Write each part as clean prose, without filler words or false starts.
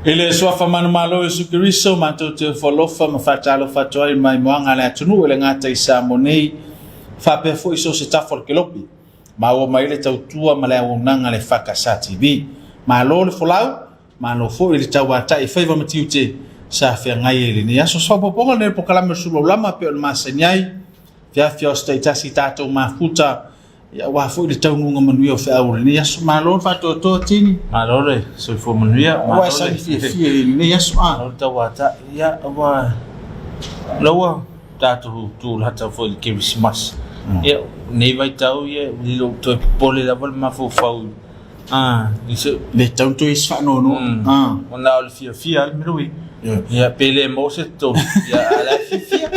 Ele sua famanu malo Yesu Kristo matou te folofa mafatalo fatoi mai moanga le atunu ele ngata Isamoni fa pe foi so se tafol kelopi ma o mai le tautua ma le unanga le fakasa TV malo le folau ma no fo ele tawata e faiva matiute sa fe ngai ele ni aso so poponga ne pokalama sulo lama pe ma senyai fia fia status tato ma futa ya wa fo le taunga manuia fe au ni aso malo fa to tini malo le so fo manuia wa sa fia ni aso malo tawata ya wa lawa tato tu hata fo le Christmas ya nei vai tau ya lo to pole la vol ma fo fau isso le tau to is fa no ona o fia al mirui ya pele mo se to ya ala fia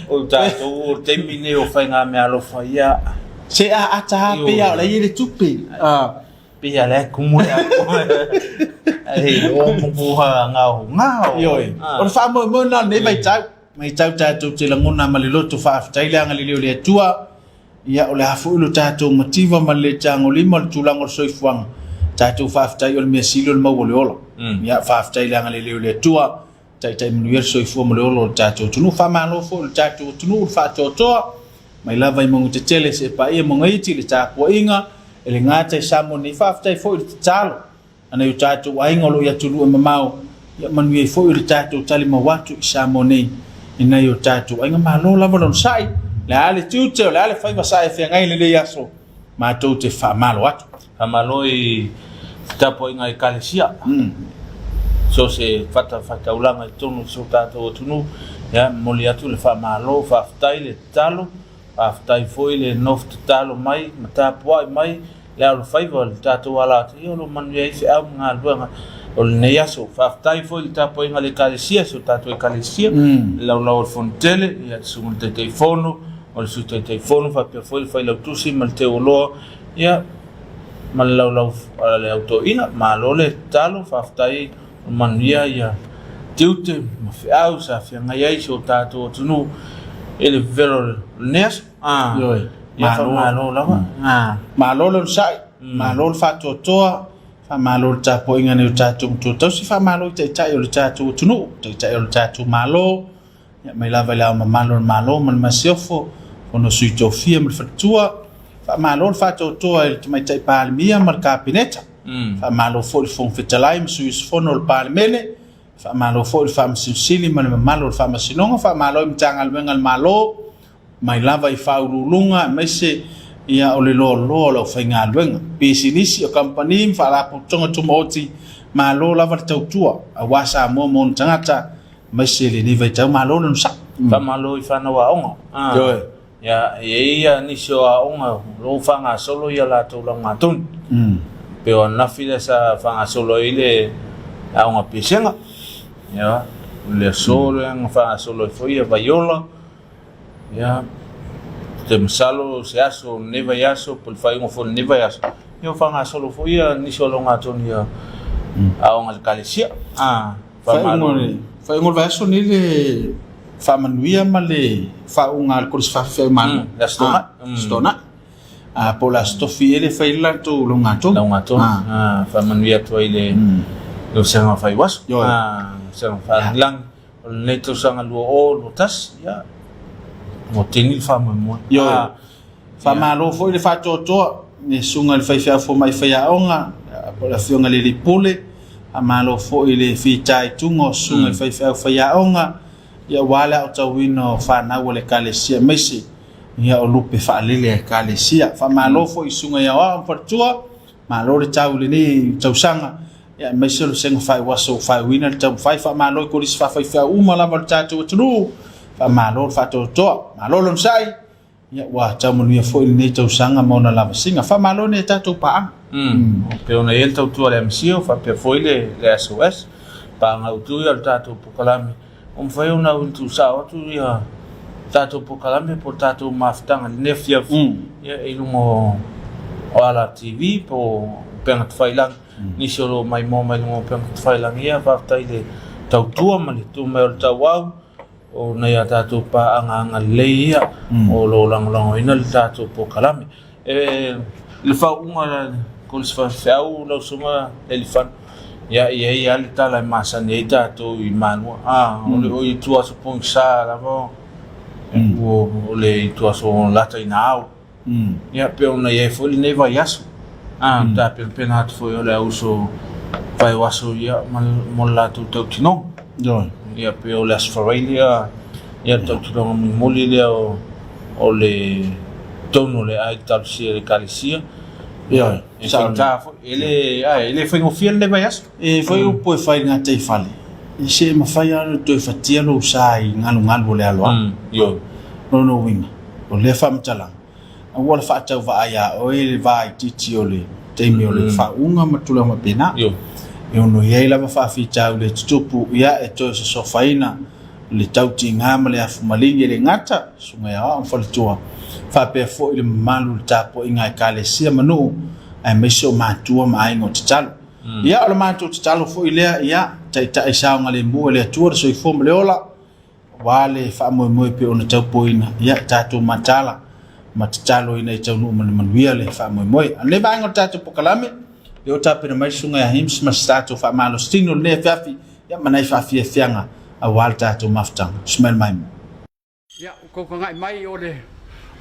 o tato o termine o fai nga me alo fa ya se a ta pe ya la ile tupi pe ya la como ya ai o mo nga yo o fa mo na nei vai tau mai tau tatou te langona ma le loto faafetaileaga le leo le atua ia o le hafoʻi lo tatou mativa ma le tagolima o le tulaga o le soifuaga tatou faafetai o le mea sili o le maua le ola ia faafetaileaga le leo le atua taʻitaʻimanuia le soifua ma le ola o le tatou atunuu faamalo foʻi le tatou atunuu o le faatoatoa mai lava i magu tetele se paia mo gaiti le tapuaʻiga e le gata Isamoni faafetai foʻi le tatalo ana i o tatou aiga o loo ia tuluu e mamao ia manuia i foʻi le tatou talimauatu Isamoni ina yo tatou ainga malo lava lon sai le ale tiute le ale fai vasai fe ngai le yaso ma tou te fa malo atu amalo i tapo inga i kalesia so se fata ulanga i tonu so tatou tunu ya moli atu le fa malo fa ftai le talo aftai foi le nof talo mai mata poi mai le al fai vol tatou ala yo lo manu i fe au nga luanga o le yaso faafetai foi le tapo inga le kalesia so tatou e kalesia laulau o le fonotele ia sumu le taitaifono o le sui taitaifono faapea foi le failautusi ma le teuoloa ia ma le laulau le autoina malo le talo faafetai o manuia ia tiute ma feʻau sa feagai ai so tatou atunuu e le vevelo le neaso ia faamalo lava malo le saʻi malo le faatoatoa malo le tapuaʻiga nei o tatou matutausi faamalo i taʻitaʻi o le tatou atunuu taʻitaʻi o le tatou malo ia mai lava i le aomamalo le malo ma le masiofo ono sui tofia ma le faletua faamalo le faatoatoa i le tamaitaʻi palemia ma le kapineta faamalo foʻi le fogofetalai ma sui sofono o le palemene faamalo foʻi le faamasilisili ma le mamalo o le faamasinoga faamalo i matagaluega le malo mai lava i faaululuga mai se ia o le lo lo fainga luenga pisinisi o company fa la putonga tumoti malo lava le tautua a wasa mo tangata mai se le ni vai tau malo no sa fa malo i fana wa onga ya ia ni so a onga lo fanga solo ia la to la matun pe ona fila sa fanga solo ile a onga pisenga ya le solo ang fanga solo foi a vaiola ya te masalo se aso neva yaso por fai un fo neva yaso yo fanga solo foi ni solo ngatoni ya a on alcalesia fai un vaso ni le fa manuia ma le fa un alcohol fa fe man la stona a pola stofi ele fai la to lo ngato fa manuia to ile lo sanga fai was sanga fa lang neto sanga lo o lo tas ya mo teni fa mo yo fa malo foi le fa toto ne sunga le fa fo mai fa onga po la fionga le pole a malo foi le fitai tungo sunga le fa onga ya wala o tawino fa na wole kalesia mesi ya o lupe fa le kalesia fa malo foi sunga ya wa fortua malo le tau le ni tausanga ya mesi lo senga fa waso fa wina tau fa malo ko lis fa uma la voltato tru malo faatoatoa malo lon sai ia ua taumanuia foʻi lenei tausaga ma ona lavasiga faamalo ne tatou paaga pe ona ia le tautua le amasio faapea foʻi le SOS paagautu ia le tatou pokalame o mafai ona ua tusao atu ia tatou pokalame po tatou mafutaga lenei afiafi ia i luga o ala TV po pega tafailaga nisi o loo maimo mai luga o pega tafailaga ia faafetai le tautua ma le tume o le tauau o nei tatou paanga leia o lo lango ina le tatou pokalame le faunga ko le fa fau lo suma elefant ia le tala masani ai tatou I manua o I tua so pong sa la vo o le tua so lata ina au ia pe ona ia foi nei vai aso ta pe na foi o le uso vai waso ia mo la tu tau tino ia pe o le asfarelia ia tau tino moli le o le tono le ai tal si le kalisia ia sa ele foi no fiel le vai aso foi o poi fai nga te fale se ma fai ana to fatia lo sai ngalu le alo yo no winga o le fa mtala a wala fa tau va ia o ele vai titi o le te mi o le fa unga matula ma pena yo no ia la fa fi tau le tupu ia e to se sofaina le tau tinga ma le afu malingi le ngata sunga ya on fa tua fa pe fo ile malu tapo inga kale sia manu ai meso matua mai ngo talo ia o matua talo fo ile ia ta isa ngale mo le tua so I fo le ola wale fa mo pe ona tau poina ia tatu matala matalo ina tau no manuia le fa mo le ba ngo tatu pokalame le ota pe mai sunga ya hims ma statu fa malo stino le fafi ia manai fa fi fianga a walta to maftang smell mai ya ko ngai mai o le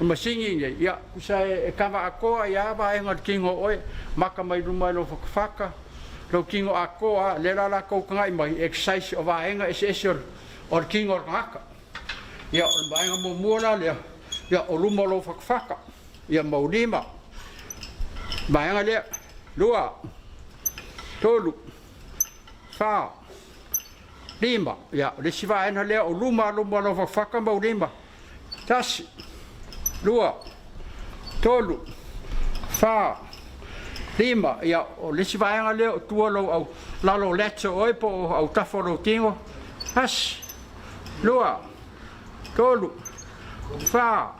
masingi ya kusai e kama ako ya ba e ngot kingo oi maka mai rumai lo faka lo kingo ako le la ko ngai mai exercise o va enga esesor or kingo ngaka ya ba enga mo mola le ya o rumo lo faka ya maulima ba enga le lua tolu fa lima ya le siva enga le o luma lo faka maulima tasi lua tolu fa lima ya o le sivaenga le tua lo au lalo letse oi po au taforo tingo has lua tolu fa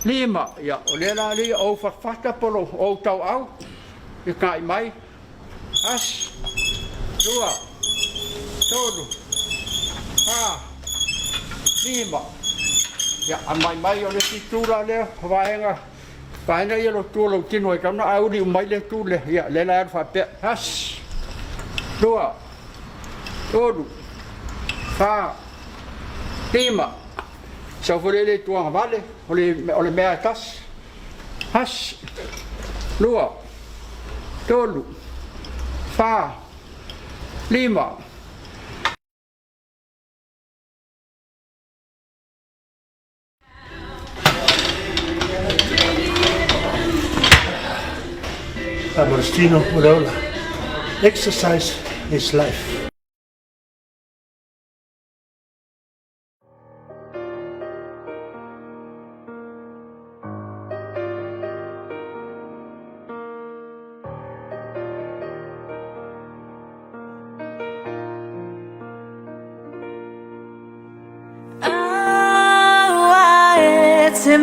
lima ya o le la li o fata polo o tau au e kai mai has lua tolu fa lima ya mai o le titura le vaenga ia lo tu lo tino e kana au di mai le tu le ya le la fa pe has dua todo fa lima sa vole le tu vale o le mea tas has dua todo fa lima Agostino Urola. Exercise is life.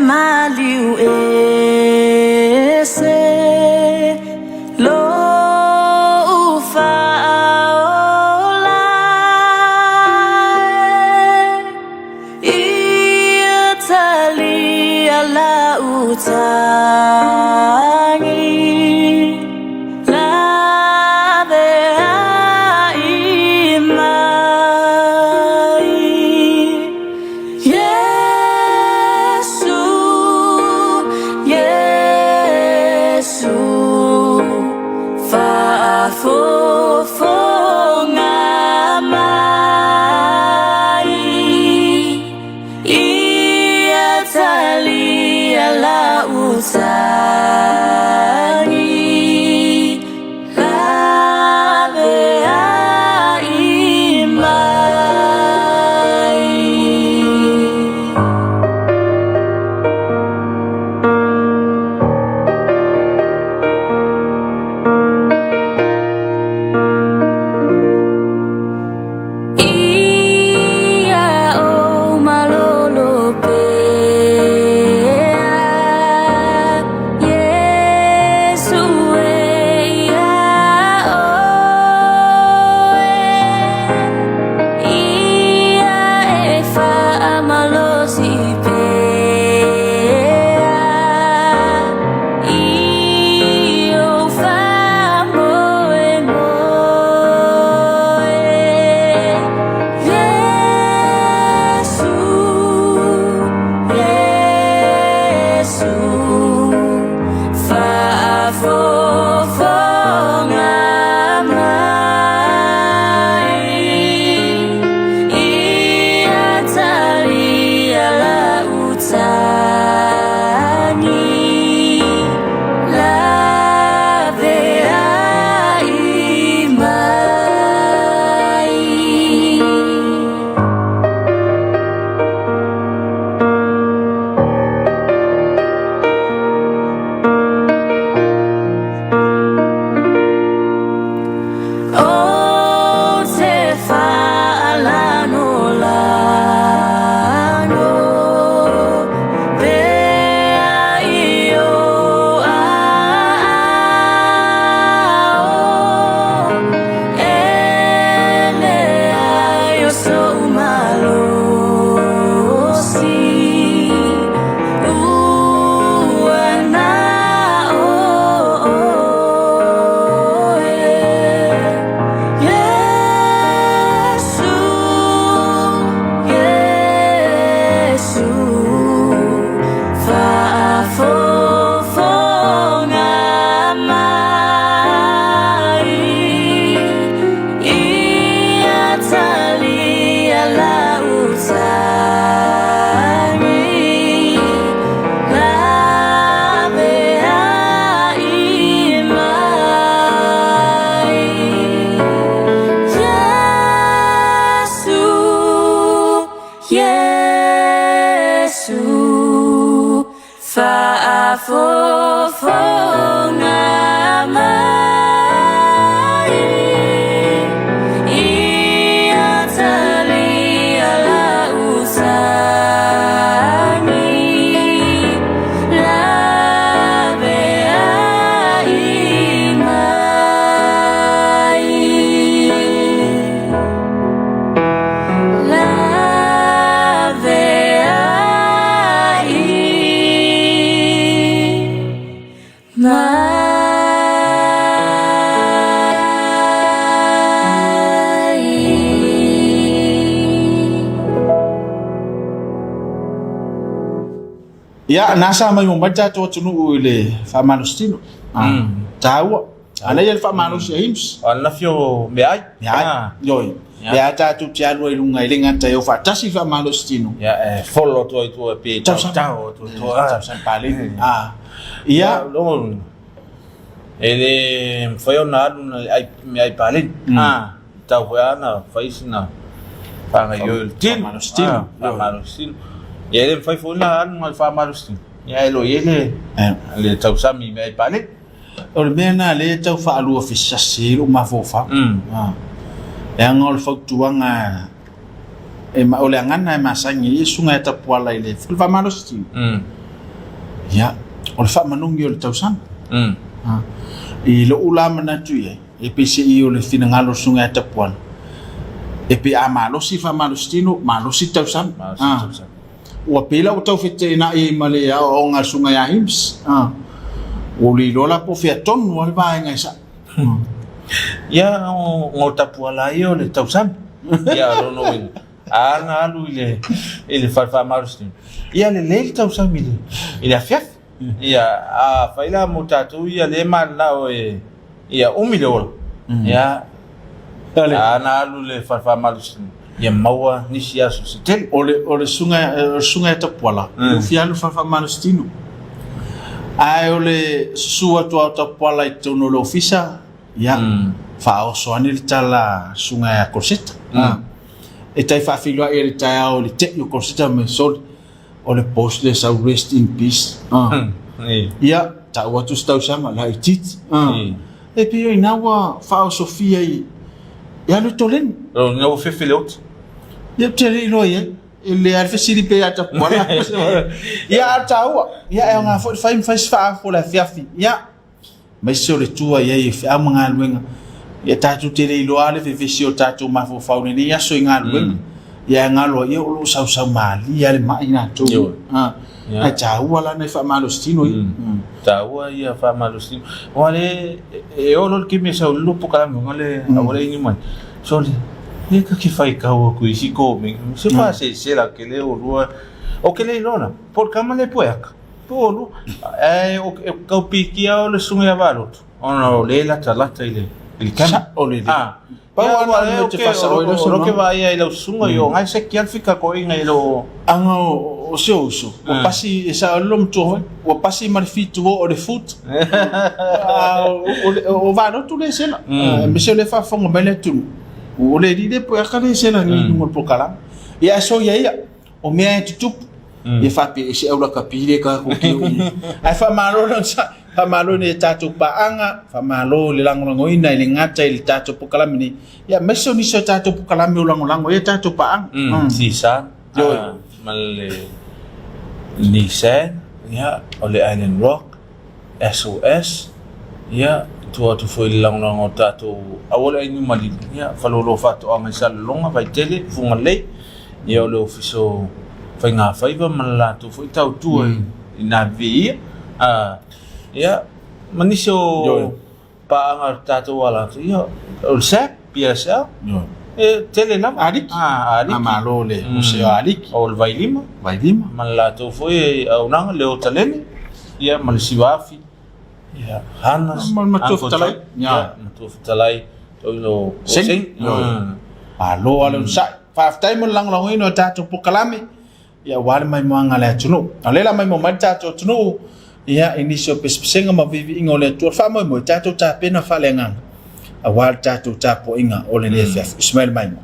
Maliu ese lo ufa ola Italy ala utangi la bea imai ia nasa mai mo mata to tunu ile fa malustino tawa ana ia fa malus hims ana fio me ai ya yoi ya ta tu tia lo ilunga ile ngata yo fa tasi fa malustino ya follow to pe tau to san pale ia lo ele foi ona ai me ai pale tau ana faisina pa yo tin malustino ya ele foi na anu fa malustino ya elo ele le tau sami me ai pale o le mena le tau fa alu ofisasi lo mafofa ya ngol fok tuanga ma ole ngana ma sangi sunga ta poala ile fa malustino ya o le fa manungi o le tau sam i lo ulama na tu e pese i o le fina ngalo sunga ta poala e pe amalo si fa malustino malo si tau sam wa pela o tau fete na e male ya o nga sunga ya hims o li lola po fia ton wal ba nga sa ya o tapuala yo le tau sam ya lo no ana alu ile fa marustin ya le tau sam ile afia ya a faila mutatu ya le man la o ya umilo ya ana alu le fa marustin ya maua nisia susitel ole sunga ta pola o fialo fa malustino ai ole sua ta pola i tono lo ofisa ya fa o soani tala sunga ya corseta e tai fa filo e ta o le te yo corseta me sol ole post le sa rest in peace ya ta o tu sta usama la itit e pio inawa fa o sofia ya lo tolen no fe filot ya tele lo ye ele alfa siri pe ata pola ya ta o ya nga fo fa la fiafi ya mas se o le tua ia a mga luenga ia tatu tele ilo ale fe o tatu mafo faune ni ia so inga luenga ia ngalo ia o sa mali ia le mai na tu a ta wala na fa malustino ta wa ia fa malustino wale e o lo que me sa lupo kala ngale awale ni man so le ka ki fai ka o ku isi ko me se fa se la que le o que le lona por kama le pueka polo o kaupikia o le sunga valot ona le la talata ile il kana o le pa wa o te fasa o lo que vai ai lo sunga yo ngai se kial fika ko inga lo anga o se uso o pasi esa lom to o pasi marfitu o le foot o va no tu le sela me se le fa fongo bele tu o le di de po ka le sela ni mo po kala ya so ya o me tutup e fa pe se o la kapile ka ko ki ai fa malo no sa fa malo ne tatu pa anga fa malo le lango ina ile ngata ile tatu po kala mini ya meso ni so tatu po kala mi lango e tatu pa ang si sa yo mal ni se ya ole Island Rock SOS ya tu foi lango tatu awole ai ni mali ya fa lo fa to anga sa longa vai tele funga le ya le ofiso fai ngā whaiva mana tu fo i tau tua i nā via ia manise o paanga tātou ala ia o le sep pia sea e tele lama ariki amalo le o se ariki o le vailima mana la tu fo i aunanga le o talene ia mana siwafi ia hanas matufu talai matufu talai to ilo sing alo ala sa fa taimo lang ino tātou pukalame ya wale mai moanga le tunu alela mai mo mata to tunu ya inisio pespenga ma vivi ingo le tu fa mo tato ta pena fa lenga a wal tato ta po inga ole le fef Ismail mai mo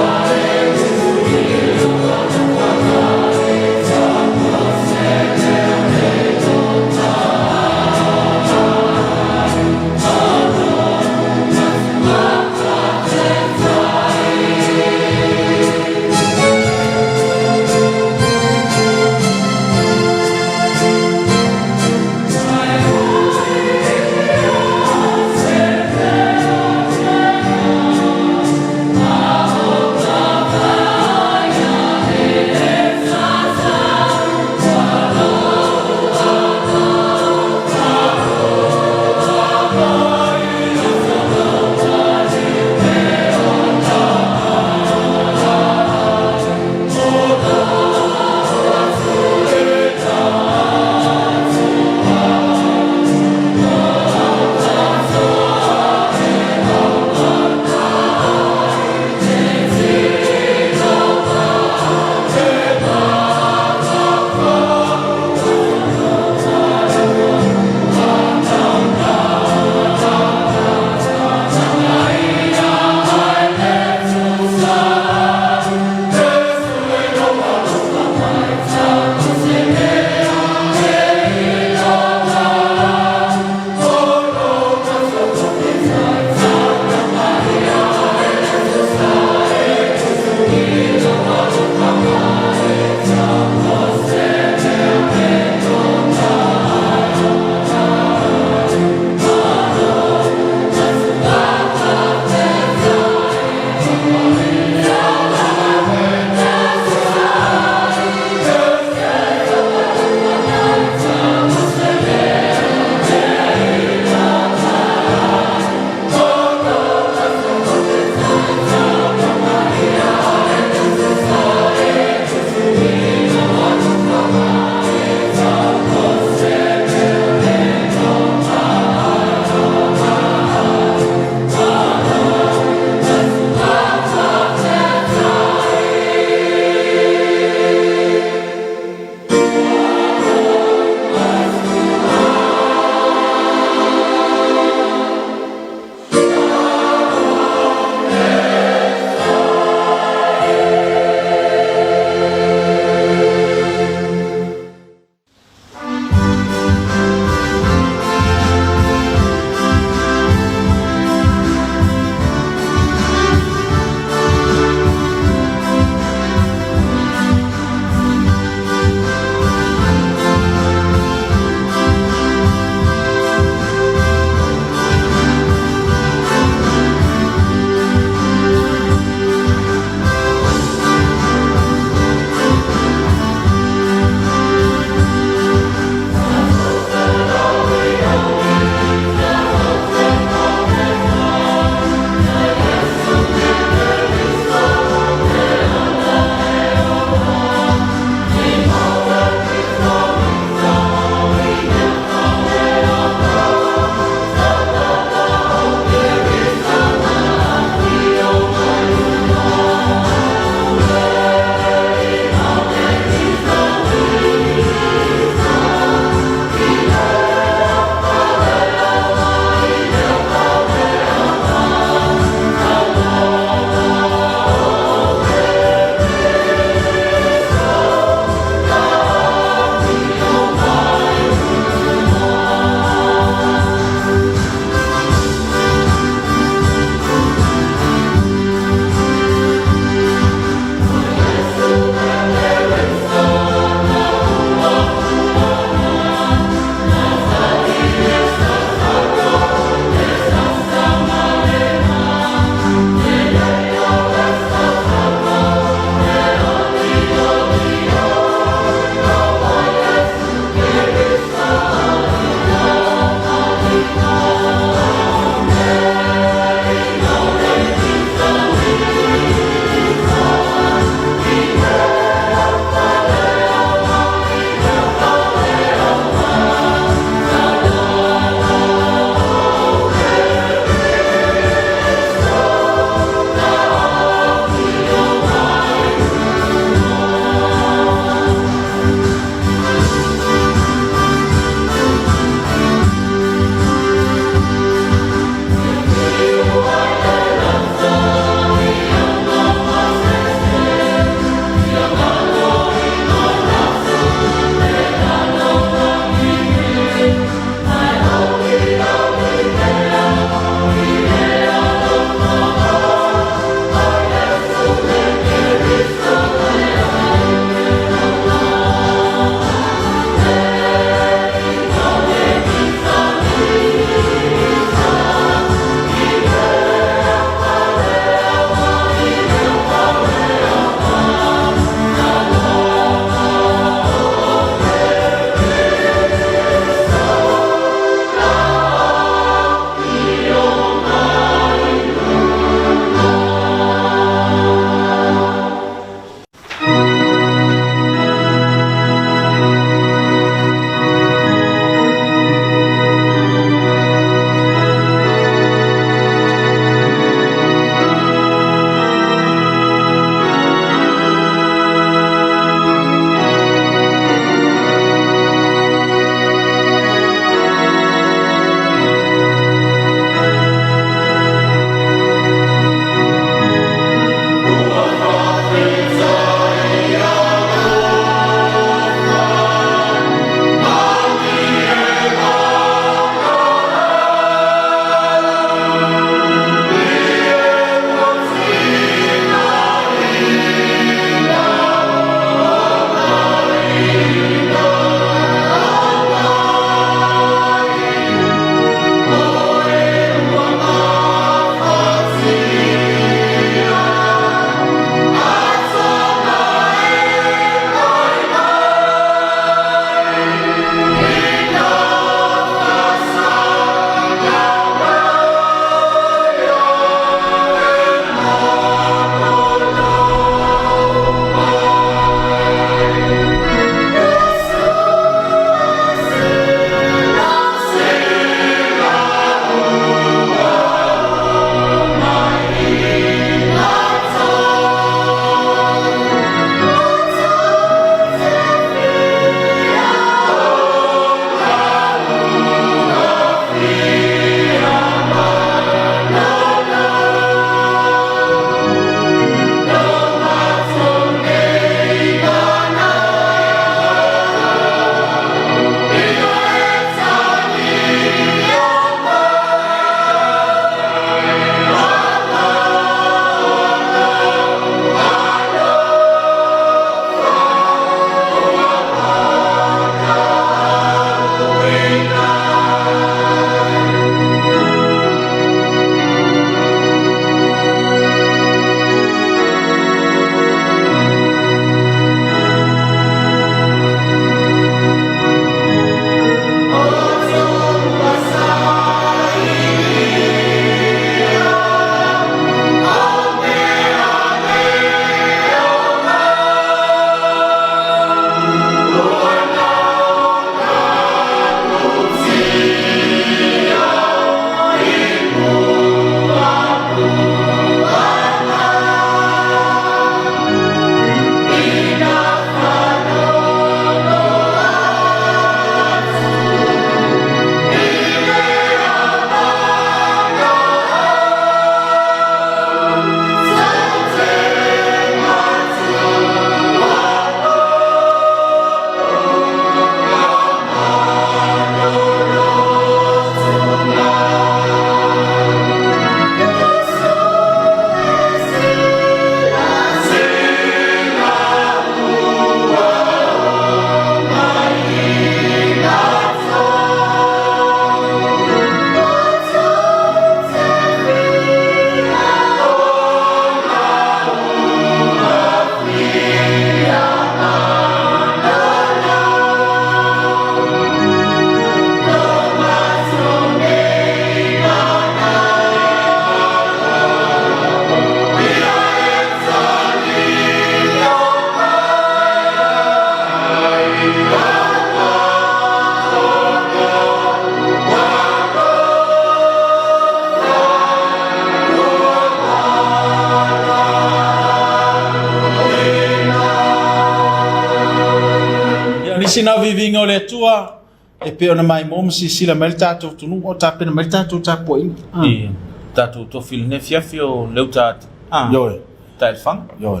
nisi na vivinga o le tua e pe ona mai mo si sila mel tatou tunu o tapena mel tatou tapo in I tātou tofi ne fiafi o leu tātou. yo Tai fang. yo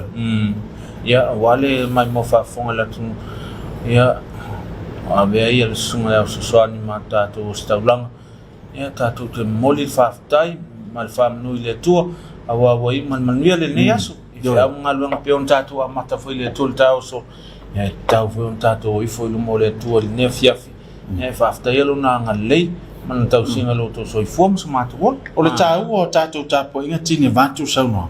Ia wale mai mo whafonga la tunu. Ia a vea ia le sunga au susuani ma tātou o staulanga. Ia tātou te moli whaftai ma le whamnui le tua. Awa wai man manuia le ne aso. I whea mga luanga peon tātou a mata fwoi le tua le tau so. Ia tau fwoi on tātou i fwoi lumo le tua le ne fiafi. Ia whaftai alo na ngā lei. Mana tau singa lo to soi form sa mātua. o le tau o tatou tapo inga tini vatu sauno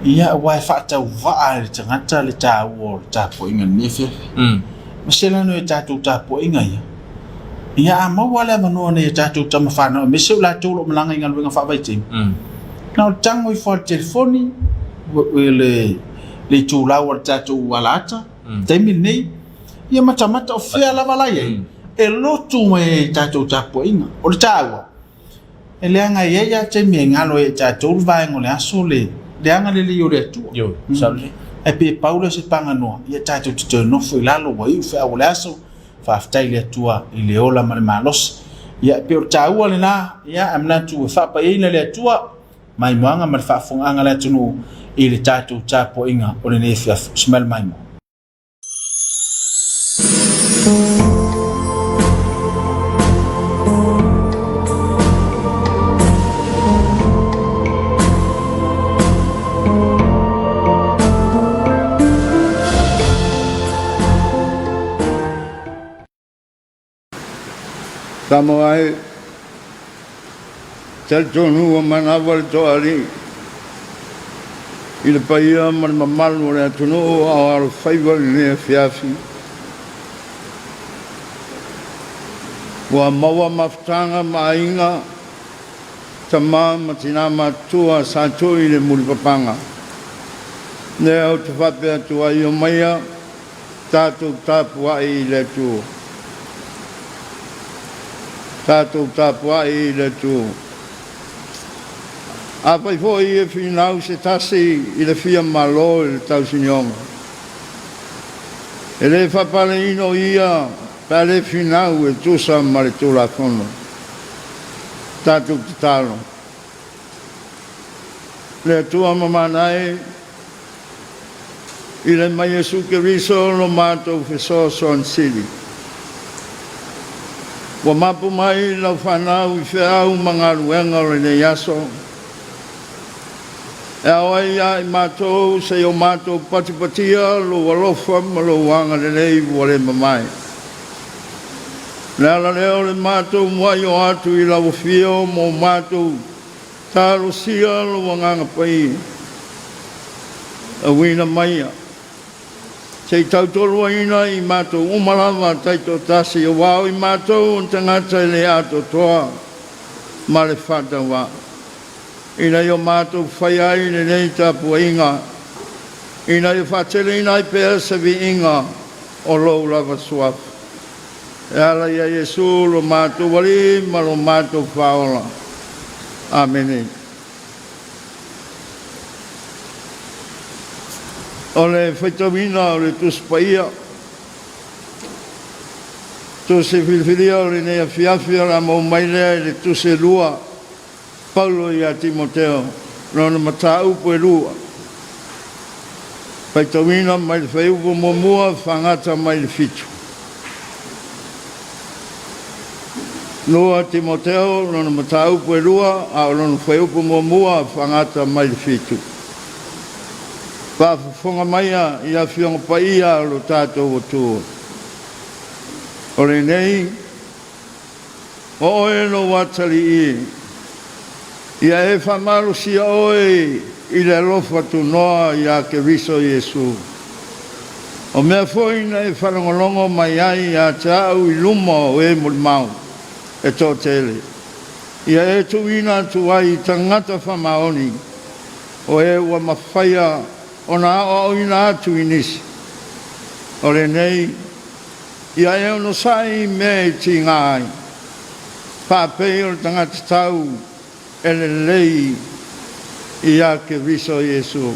ia wai fa tau va le tangata le tau o tapo inga nefia masela no e tatou tapo inga ia a mau wale mano ne tatou tamafana me se la tolo malanga inga luenga fa vai tim na tango i for telefoni le tula o tatou walata temi nei ia mata o fea la valai e lotu e tatou tapo inga o le taua e le anga ia te mi ngalo e tatou vai ngole aso le anga le lio le tu Yo, sabe? e pe paula se panga no ia tatou te no foi lalo wai fe o le aso fa aftai le tua i le ola ma le malos ia pe o taua le na ia amna tu fa pa ina le tua mai moanga ma fa fonga anga le tunu i le tatou tapo inga o le nefia smell mai mo Tamo ai tel tonu o manawal to ali il paia man mamal mo le tonu o al faival ne fiafi wa mawa maftanga mainga tama matina matua santo ile mulpapanga ne o te fape tu ai o maia tatu tapua i le tu tātou tāpua i le tū. A pai fo i e whinau se tasi i le fia malo i le tau sinionga. E le whapale ino ia pa le whinau e tūsa ma le tūla whono. Tātou te tālo. Le tua mamanae i le mai e suke riso no mātou wheso son siri. Wa mapu mai lau whanau i whiau mga ruenga o le yaso. E awai ia i mātou se o mātou patipatia lo walofa ma lo wanga le nei wale mamai. Le ala leo le mātou mwai o atu i lau whio mo mātou taro sia lo wanganga pai. A wina maia. Sei tautolua ina i mātou umalawa taito tasi o wau i mātou un tangata le ato toa ma le whatawa. Ina i o mātou whaiai le nei tapua inga. Ina i whatele ina i pēr se vi inga o lou lava suaf. E ala ia Yesu lo mātou wali ma lo mātou whaola. Amen. O le whaitamina o le tuspaia. Tuse filfilia o le nea fiafia la mo mailea le tuse lua. Paulo i a Timoteo. Rona mata upo e lua. Whaitamina mai le whaiupo momua whangata mai le fitu. Lua Timoteo, rona mata upo e lua. A rona whaiupo momua whangata mai le fitu. Whafonga maia i a whionga paia lo tātou o tū. O le nei, o oe no watali i. Ia e whamaru si oe i le lofa tu noa i a ke riso Yesu. O mea fōina e whanongolongo mai ai a te au i luma o e mulimau e tō tele. Ia e tuina tu ai tangata whamaoni o e ua mawhaia ona o ina atu inisi. O le nei, ia e ono sai me ti ngai. Pāpei o tangata tau e le lei i a ke riso Yesu.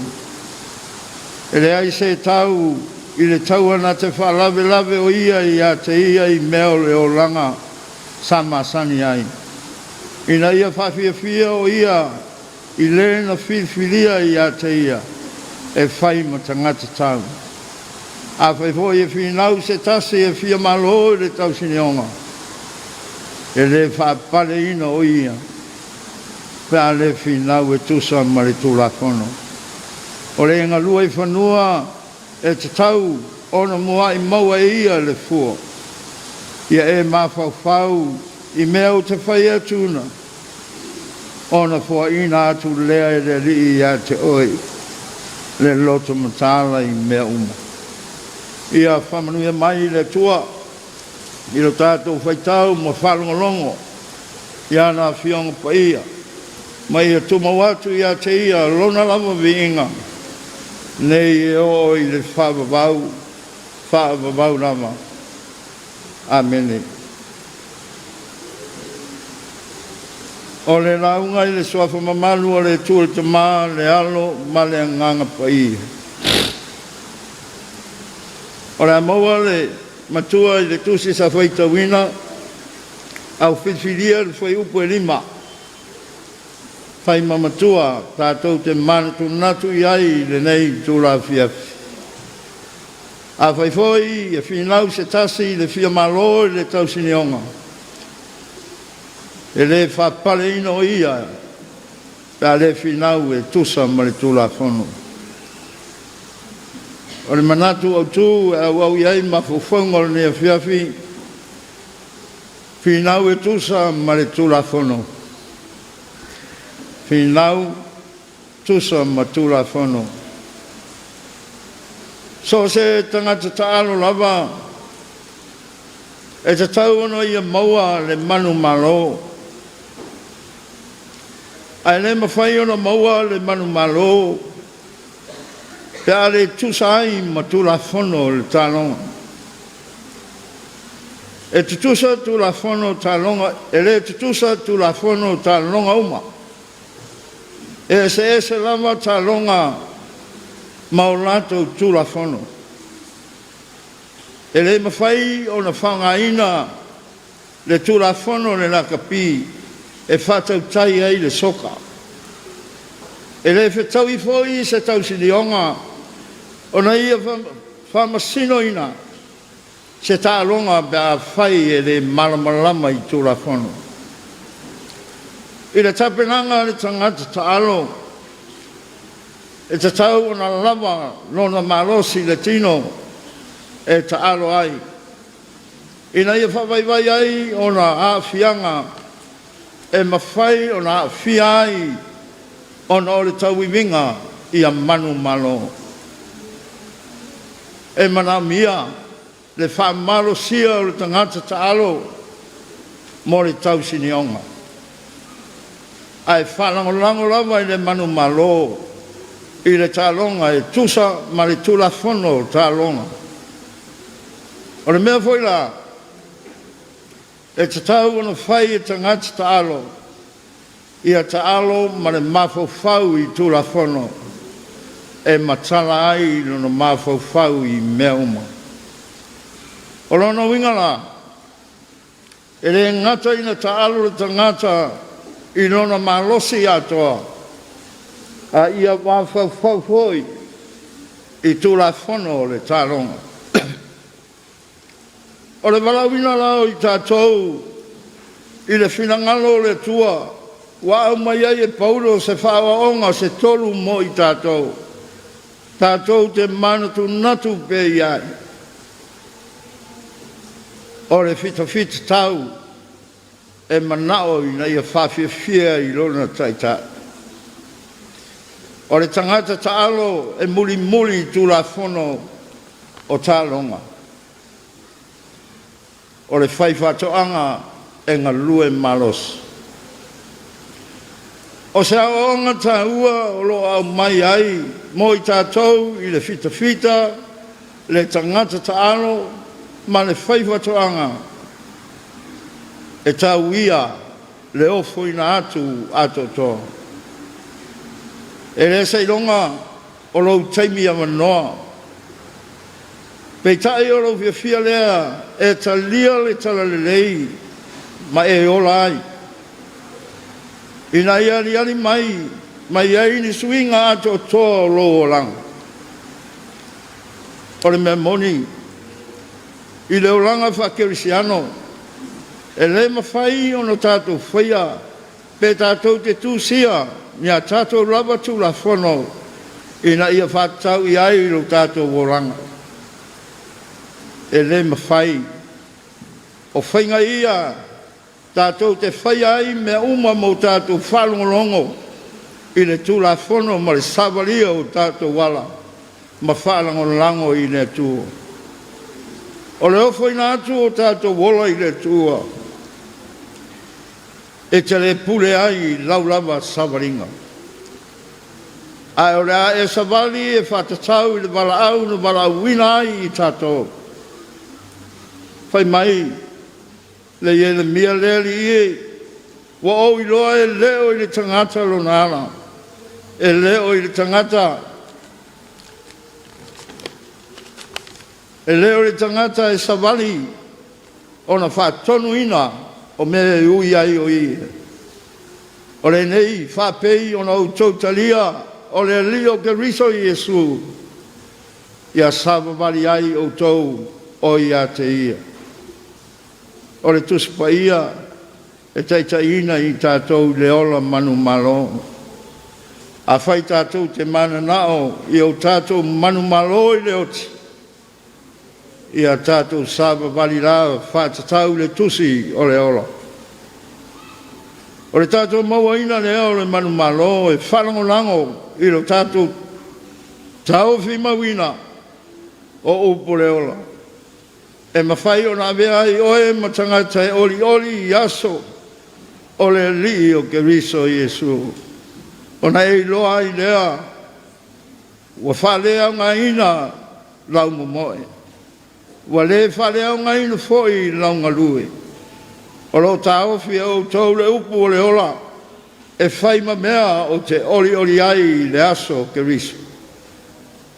E le ai se tau i le tau ana te whalave lave o ia te ia i meo le o langa sama sani ai. Ina ia whawhiawhia o ia i le na whiwhilia ia te ia e whai ma tangata tau. A whaifo e whinau se tase e whia malo le tau sineonga. E le whapare ina o ia. Pea le whinau e tusa ma le tūla kono. O le inga lua i whanua e te tau ona mua i maua e ia le fua. Ia e mawhauwhau i mea o te whai atuna. Ona fua ina atu lea e le li ia te oi. Le loto matala i mea uma. Ia whamanuia mai le tua. I lo tātou whaitau ma whalongolongo. Ia nā whionga pa ia. Mai e tumawatu ia te ia lona lava viinga. Nei e o i le whaavavau nama. Amene. O le launga i le soafa mamalu o le tua te maa le alo ma le nganga pa ia. O le amaua le matua i le tusi sa whaita wina au whiwhiria le whai upu e lima. Whai mamatua tātou te manatu natu i ai le nei tūra whiawhi. A whai fhoi e whinau se tasi le whia malo le tau sinionga. E le whapale ino ia pea le whinau e tusa ma le tūra whono. O le manatu au tū e au iai ma fuwhaunga le nea whiawhi. Whinau e tusa ma le tūra whono. Whinau tusa ma tūra whono. So se tangata taalo lava e te tau ono ia maua le manu malo. Ai le mawhai ono maua le manu malo. Pea le tusa ai ma tūra whono le tālonga. E te tusa tūra whono tālonga, e le te tusa tūra whono tālonga uma. E se lava tālonga maulato tūra whono. E le mawhai o na whangaina le tūra whono le nakapi e whatau tai ai le soka. E le whetau i fōi se tau sinionga o na ia whamasino ina se tālonga bea whai e le malamalama i tūra whono. I le tapenanga le tangata taalo e te tau o na lava no na malosi le tino e taalo ai. I na ia whawaiwai ai o na aafianga e mawhai o na aafia ai o na o le tau iwinga i a manu malo. E mana mia le whamalo sia o le tangata taalo mo le tau sinionga. Ai whalangolango lava i le manu malo i le tālonga e tusa ma le tūla whono tālonga. O le mea whoila e te tau ona whai e tangata taalo i a taalo ma le mawhauwhau i tūla whono e matala ai no mawhauwhau i mea uma. O lona wingala e le ngata ina taalo le tangata i lona malosi atoa a ia wawhauwhau i tūla whono le tālonga. O le walawina lao i tātou i le whinangalo le tua wa au mai ai e paulo se whawaonga se tolu mo i tātou. Tātou te manatu natu pe iai. O le fita tau e manao i na ia whawhiawhia i lona taita. O le tangata taalo e muli tūla whono o tālonga. O le whaiwhatoanga e ngā lue malos. O se aonga tā ua o lo au mai ai, mo i tātou i le fita, le tangata taalo, ma le whaiwhatoanga. E tā uia le ofo ina atu ato tō. E le seilonga o lo taimi a manoa. Pei tae o lau fia lea e talia le tala le lei ma e ola ai. Ina ia li ali mai ai ni suinga ato toa lo o langa. O le mea moni i le o langa whakerisiano e le mawhai o no tātou whaia pe tātou te tūsia ni a tātou lava tu la whono ina ia whātau i ai lo tātou o langa. E le mawhai o whainga ia tātou te whai ai mea uma mo tātou whalongolongo i le tū la whono ma le savalia o tātou wala ma whalangololango i le tū. O le ofo ina atu o tātou wola i le tūa e te le pule ai lau lava savaringa. Ai o le a e savali e whatatau i le wala au no wala wina ai i tātou. Whai mai le ie le mia leli ie wa o i loa e leo i le tangata lo nana e leo i le tangata e savali ona whaatonu ina o me ui ai o i o le nei whapei ona o tautalia o le lio ke riso i Jesu ia savali ai o tau o ia te ia o le tuspa ia e taitaina i tātou le ola manu malo. A whai tātou te mana nao i o tātou manu malo i le oti. I a tātou sāba wali rā whātatau le tusi o le ola. O le tātou mawaina le o le manu malo e whalango lango i lo tātou tau whimawina o upo le ola. E mawhai o nā vea i oe matangata e oli i aso o le li o ke riso Jesu. O na e loa i lea wa whalea ngā ina lau momoe. Wa le whalea ngā ina foi lau ngā lue. O lo tā ofi au tau le upu o le ola e whai ma mea o te oli ai le aso ke riso.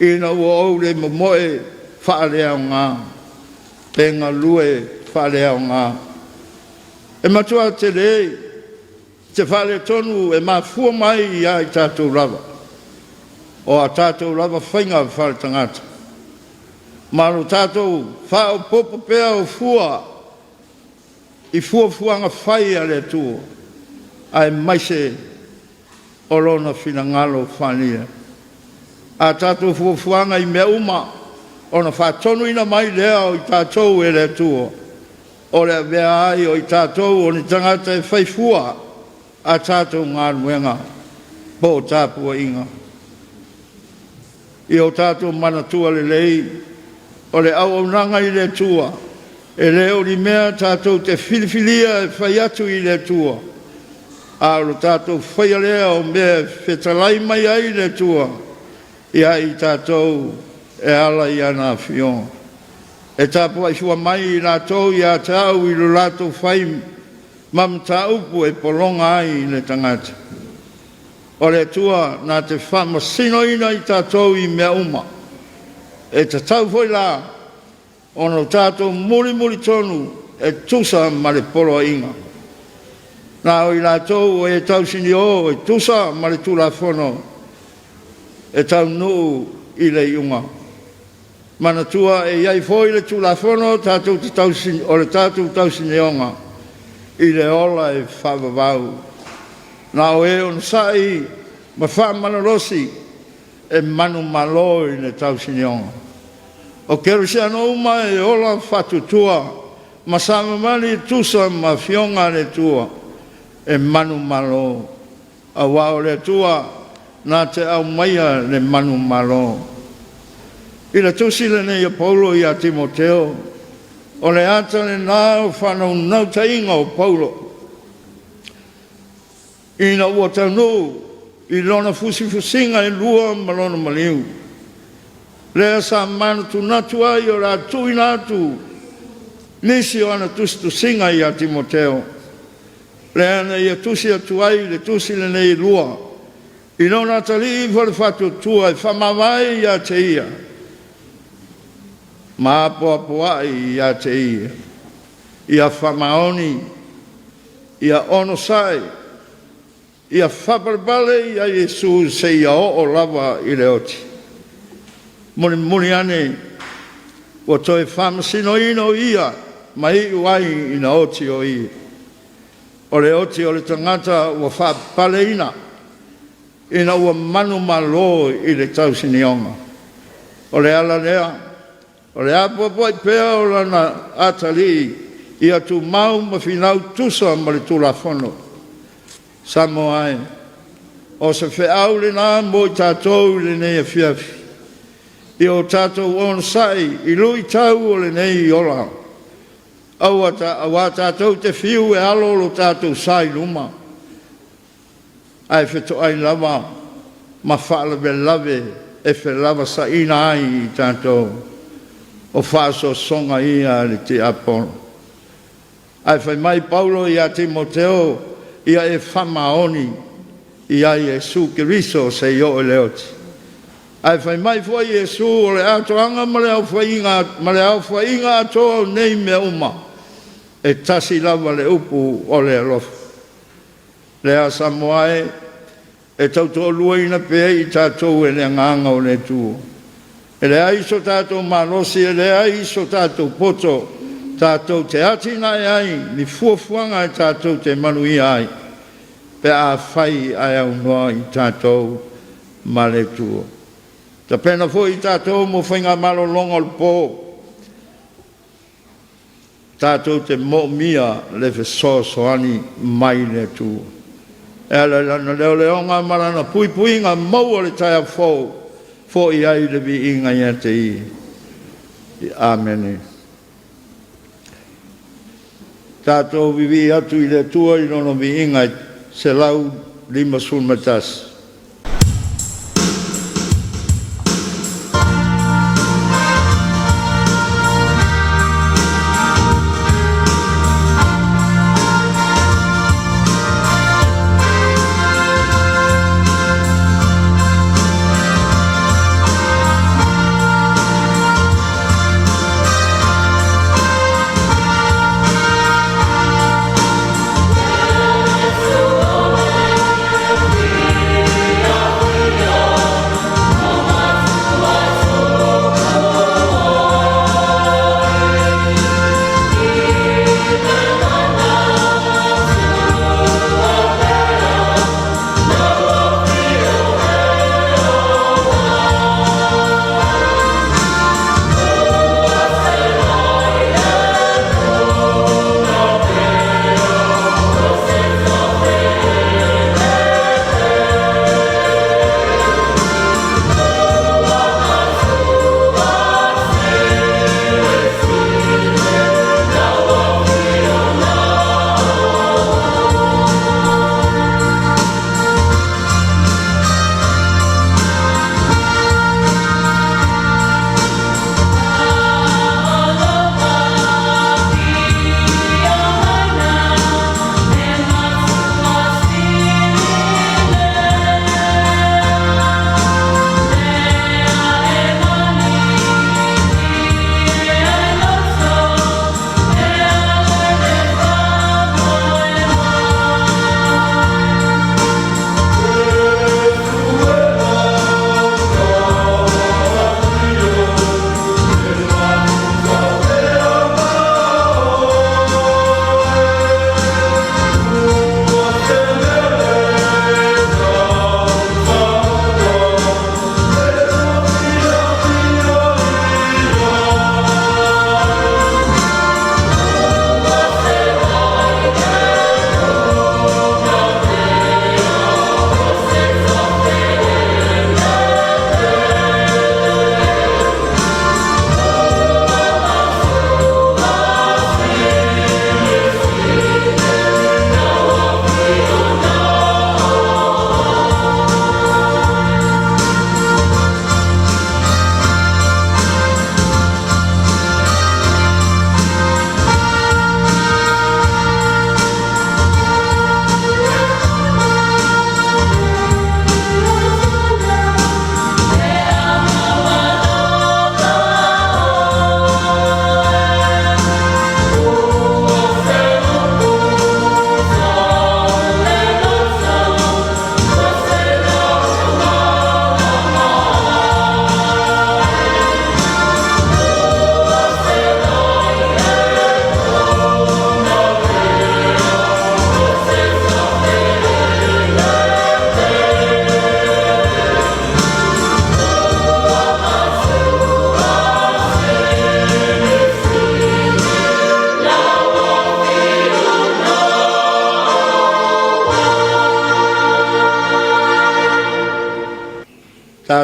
Ina ua au le momoe whalea ngā. Penga lue whalea o ngā. E matua te rei, te whale tonu e mā fua mai i ai tātou lava. O a tātou lava whainga whale tangata. Maro tātou whao popo pea o fua, i fuanga whai a le tua. Ai maise o lona whina ngalo whania. A tātou fuanga i mea uma, ona whaatonu ina mai lea o i tātou e le tua. O le vea ai o i tātou o ni tangata e whaifua a tātou ngā nuenga po tāpua inga. I o tātou manatua le lei o le au nanga i le tua e le o ni mea tātou te filifilia e whai atu i le tua. A o tātou whaia lea o mea whetalai mai ai le tua ia i tātou e ala i ana whion. E tāpua i fua mai i rātou i a tāu i lo rātou whai mam tāupu e polonga ai i le tangata. O le tua nā te whama sino ina i tātou i mea uma. E te tau foi la ono tātou muri tonu e tusa ma le polo inga. Nā o i rātou e tau sini o e tusa ma le tūla whono e tau nuu i le iunga. Manatua e iai foi le tūla whono tātou te tausini, o le tātou tausini onga i le ola e whawawau. Nā o e on sai ma whamanorosi e manu malo i le tausini onga. O kero se ano uma e ola whatutua ma samamani tusa ma fionga le tua e manu malo. A wao le tua nā te au maia le manu malo. I la tusi le nei a Paulo i a Timoteo, o le ata le nāo whanau nau tainga o Paulo. I na ua tanu, i lona fusifusinga i lua malona maliu. Lea sa mana tu natu ai o la tui natu, nisi o ana tusi tu singa i a Timoteo. Lea na i a tusi atu ai, le tusi le nei lua. I lona tali i vale fatu tua, i whamawai i a te ia. ma poa ia te ia whamaoni, ia ono sai, ia whaparbale ia Yesu se ia o lava i le oti. Muni ane, o toi whamasino ino ia, mai uai ina oti o ia. O le oti o le tangata ua whapale ina ua manu malo i le tausinionga. O le ala lea, o le apua i pea o lana atali ia tu mau ma finau tusa ma le tulafono. Samoae, o se whiau le nā mo i tātou le nei a fiafi. I o tātou onsai, i lui tau o le nei i ola. Awa tātou te fiu e alo lo tātou sai luma. Ai wheto ai lava, ma whaala me lave, e whe lava sa ina ai i tātou. O whaaso songa ia le te apolo. Ai whai mai Paulo i a Timoteo, ia e whamaoni, ia Jesu Kiriso se i o leoti. Ai whai mai fua Jesu o le atoanga ma le au whainga atoa nei mea uma. E tasi lava le upu o le alofa. Le a Samoae, e tautoa luaina pea i tātou e le nganga o le tuo. E le aiso tātou malosi, e le aiso tātou poto, tātou te atina e ai, ni fuafuanga e tātou te manui ai, pe a whai ai au noa i tātou ma le tuo. Ta pena fo i tātou mo whainga malo longa le pō, tātou te mo mia le fe soani mai le tuo. E ala lana leo leonga marana pui puinga maua le taia fo i ai le vi inga ia te i. Amen. Tātou vivi atu i le tua i nono vi inga se lau lima sun matas. Thank you.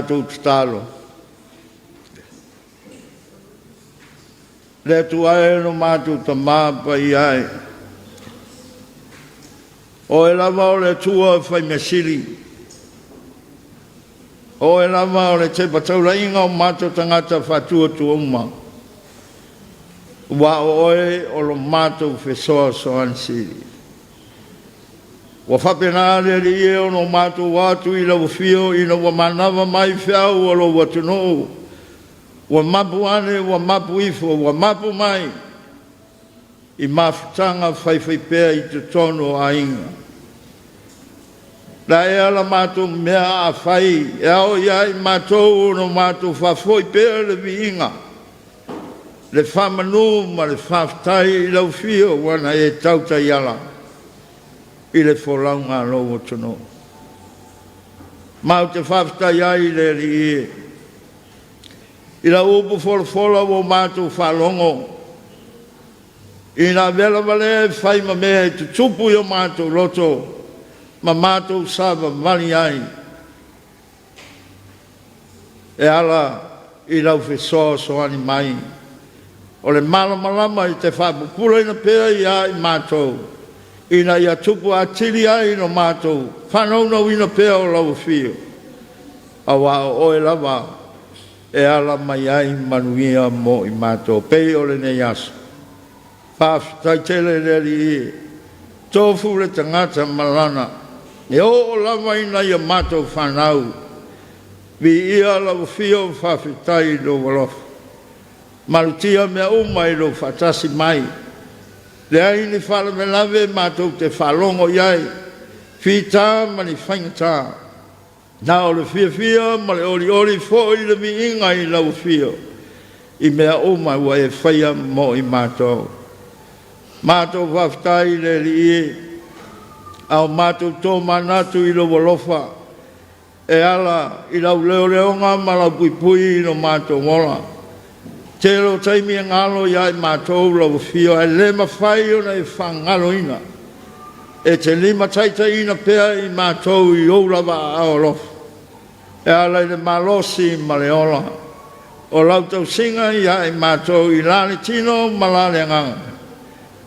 tātou tālo. Le tu ae no mātou ta māpa i ai. O e lava o le tua whai mesiri. O e lava o le te pataura inga o mātou tangata whatua tu uma. Wa oe o lo mātou whesoa soan siri. Wa whapena le li e o no mātou watu i lau whio i na wa manawa mai whiau o lo watunou. Wa mapu ane, wa mapu ifo, wa mapu mai. I mawhitanga whaiwhaipea i te tono a inga. La e ala mātou mea a whai, e au iai mātou no mātou whafoi pēr le vi inga. Le whamanu ma le whaftai i lau whio wana e tauta iala. I le wholaunga logo tono. Mau te whaftai ai le ri e. I la upu whola o mātou whalongo. I la vela vale whai ma mea i te tupu i o mātou loto. Ma mātou sāwa mani ai. E ala i lau whesoa soani mai. O le malamalama i te whapupura ina pēr i ai mātou. Ina ia tupu atiri ai no mātou. Whanaunau ina pēr o lau whio. Awa o e lava. E ala mai ai manuia mo i mātou. Pei o le nei aso. Pāwhitai tele le li e. Tōfu le tangata malana. E o lava ina ia mātou whanau. Vi ia lau whio whawhitai do walofu. Marutia mea umai lo whatasi mai. Le aini whala me lave mātou te whalongo iai. Whita mani whaingata. Nā o le whia ma le ori fo i le mi inga i lau whio. I mea umai wa e whaia mo i mātou. Mātou whaftai le li e. Au mātou tō manatu i lo walofa. E ala i lau leo leonga ma lau pui i no mātou mola. Te lo taimi e ngalo iai mātou lau whio. E le mawhai o na e whangalo ina. E te lima taita ina pea i mātou i oulawa a olofa. E ala i le malosi ma le ola. O lau tau singa iai mātou i lani tino ma lani anganga.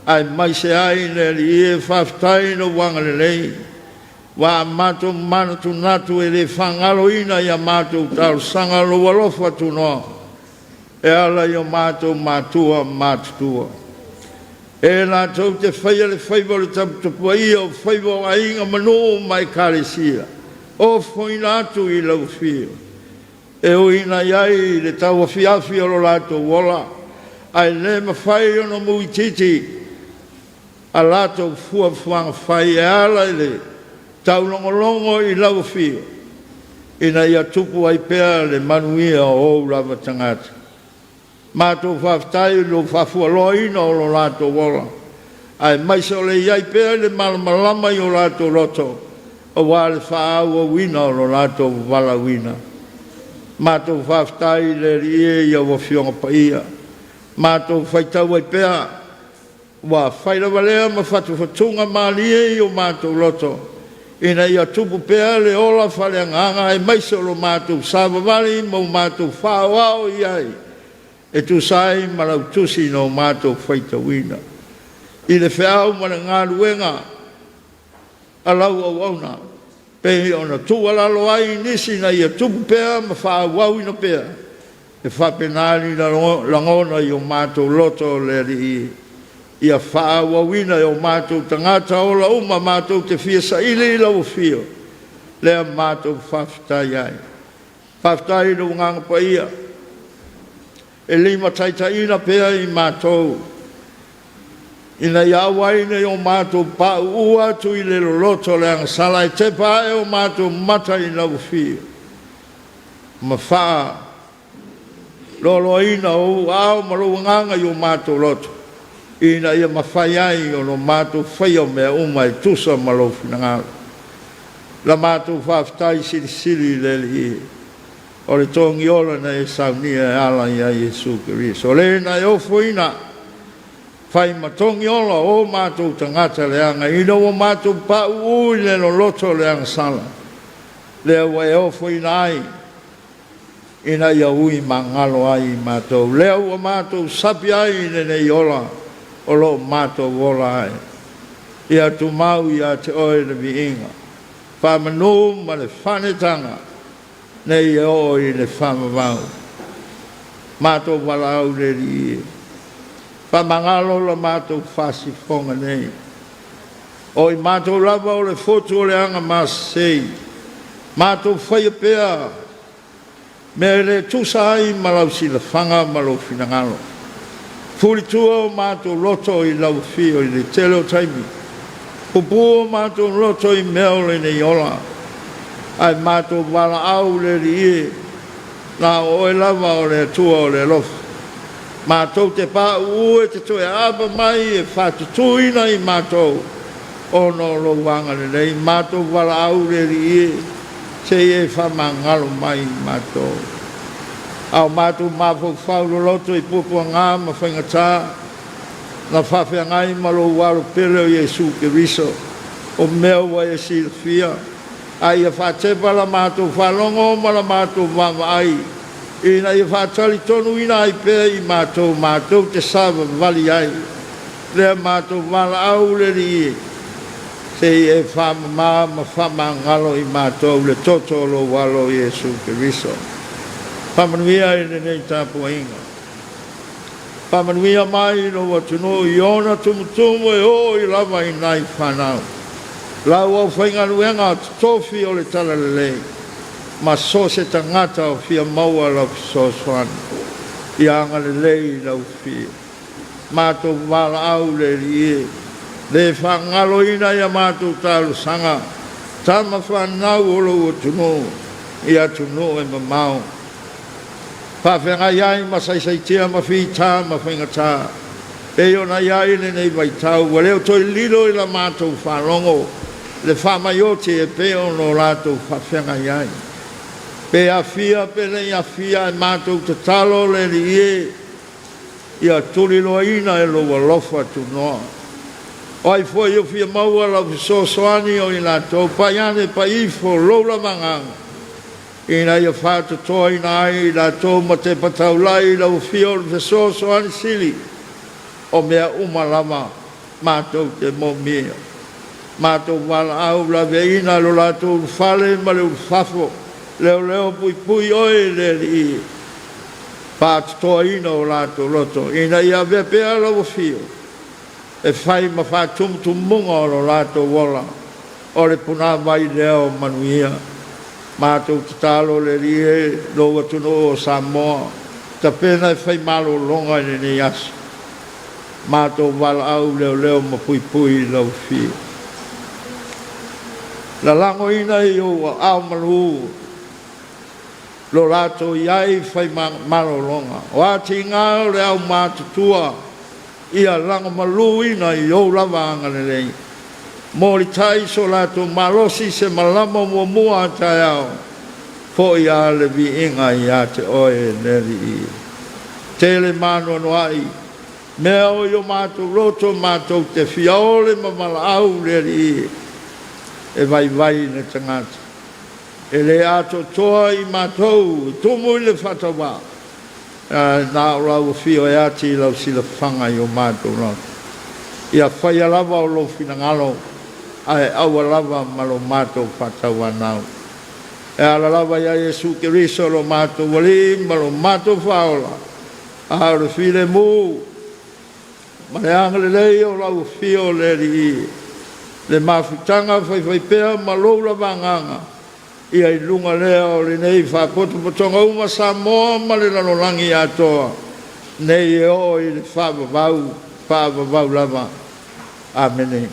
Ai mai se ai le li e whaftai no wanga le lei. Wa mātou manatu natu e le whangalo ina i a mātou tau sanga lo walofa tu noa. E ala i o mātou mātua mātutua. E nā tau te whaia le whaiva le taputapua ia o whaiva a inga manu mai kāresia. O whoina atu i lau whio. E o ina iai le tau a whiawhi o lo lato wola. Ai le mawhai o no mui titi. A lato fuanga whai e ala i le tau longolongo i lau whio. Ina ia tupu ai pēr le manuia o lava tangata. Mātou whaftai lo whafua loina o lo lato wola. Ai maisa o le iai pēr le malamalama i o lato roto. O wale whaau o wina o lo lato wala wina. Mātou whaftai le rie i a wafionga paia. Mātou whaitau ai pēr. Wa whaira walea ma whatu whatunga mālie i o mātou loto. Ina ia tupu pēr le ola whale nganga e maisa o lo mātou sāwawari mo mātou whaawao i ai. E tu sai malau tusi no mātou whaita wina. I le whiau mana ngā ruenga alau au auna. Pehi ona tualalo ai nisi na ia tupu pēr ma whaawau ina pēr. E whapenari na langona i o mātou loto le ri. Ia whaawawina i o mātou tangata ola uma mātou te whia sa ili i lau whio. Lea mātou whaftai ai. Whaftai no nganga pa ia. E lima taita ina pēr i mātou. Ina iawaina i o mātou pa ua tu i le loto le angasala e te pae o mātou mata i lau whio. Ma wha lolo ina o au maru nganga i o mātou loto. Ina ia mawhai ai o no mātou whaia mea umai tusa malofi na ngāra. La mātou whaftai siri le li. O le tongi ola na e saunia e ala i a Jesu Kiriso. O le na e ofo ina whai matongi ola o mātou tangata le anga. Ina o mātou pa ui le no loto le anga sala. Le wa e ofo ina ai. ina ia ui mangalo ai mātou. Leo ua mātou sapi ai nei ola, o lo mātou wola ai. Ia tu mau ia te oe le viinga. Whamanu ma le whanetanga, nei o i le whamavau. Mātou wala au le ri. Whamangalo la mātou whasifonga nei. O i mātou lava o le fotu o le anga masei. Mātou whaia pēa. Me le tusa ai malau si la whanga malau finangalo. Furi tua o mātou loto i lau fio i le tele o taimi. Pupu o mātou loto i meo le nei ola. Ai mātou wala au le rie. Nā o e lava o le tua o le lofu. Mātou te pā ue te toe aba mai e whatutuina i mātou. O no lo wanga le nei. Mātou wala au le rie. Se e whamangalo mai mātou. Au mātou māwhau whau loto i pupu ngā ma whaingatā. Na whawhia ngai malo waro pere o Jesu Keriso. O meo wa e silfia. Ai a whatepa la mātou whalongo ma la mātou wama ai. Ina i whatali tonu ina ai pēr i mātou te sāwa vali ai. Lea mātou wala au le rie. Se e whama ma whama ngalo i mātou le toto lo walo Jesu Keriso. Whamanuia i nei tāpua inga. Whamanuia mai no watuno i ona tumutumu e o i lava i nai whanau. Lau au whainganuenga tofi o le tala le lei. Ma so se tangata o fia maua lau so swan. I anga le lei lau fia. Mātou wala au le rie. Le whangalo ina ia mātou tālu sanga. Tama whanau o lo watuno. I atuno e mamau. Whawhenga iai ma saisaitea ma whita ma whaingatā. E ona iai nei vai tau. Wa leo toi lilo i la mātou whalongo. Le whamaiote e peo no lātou whawhenga iai. Pe a fia, pe nei a fia e mātou te talo le li e. Ia tuli loa ina e lo walofa tu noa. Oi fo yo fia maua la so soani o i lātou. Paiane pa ifo loula manganga. Ina ia whātu toa ina ai la tō ma te patau lai la ufio le so soani sili. O mea umalama mātou te mo mea. Mātou wala au la veina lo lātou whale ma le ufafo. Leo pui oe le li. Whātu toa ina o lātou loto. Ina ia vepea la ufio. E whai ma whātum munga o lo lātou wala. O le puna vai leo manuia. Mātou te talo le rie, lo watuno o Samoa. Ta pena e whai malo longa ni ni asu. Mātou wala au leo ma pui lau fi. La lango ina i o au malu. Lo rato iai whai malo longa. O ati ngā le au mātutua. Ia lango malu ina i o lava anga le lei. Mori tai so lato malosi se malama mua tai au. Po ia le vi inga ia te oe neri i. Tele mano no ai. Mea o yo mātou roto mātou te fiaole ma mala au neri i. E vai ne tangata. E le ato toa i mātou. Tumu i le whatawa. Nā rau fio e ati lau sila whanga i o mātou roto. Ia whaia lava o lo finangalo. Ai awa lava malo mātou whatawa nau. E ala lava ia Jesu Keriso lo mātou wali malo mātou whaola. Aare while mū. Mare angale lei o lau fio le ri. Le mawhitanga whai pēa malo la vanganga. Ia i lunga lea o le nei whakoto potonga uma Samoa ma le lanolangi atoa. Nei e o i le whavavau lava. Amen.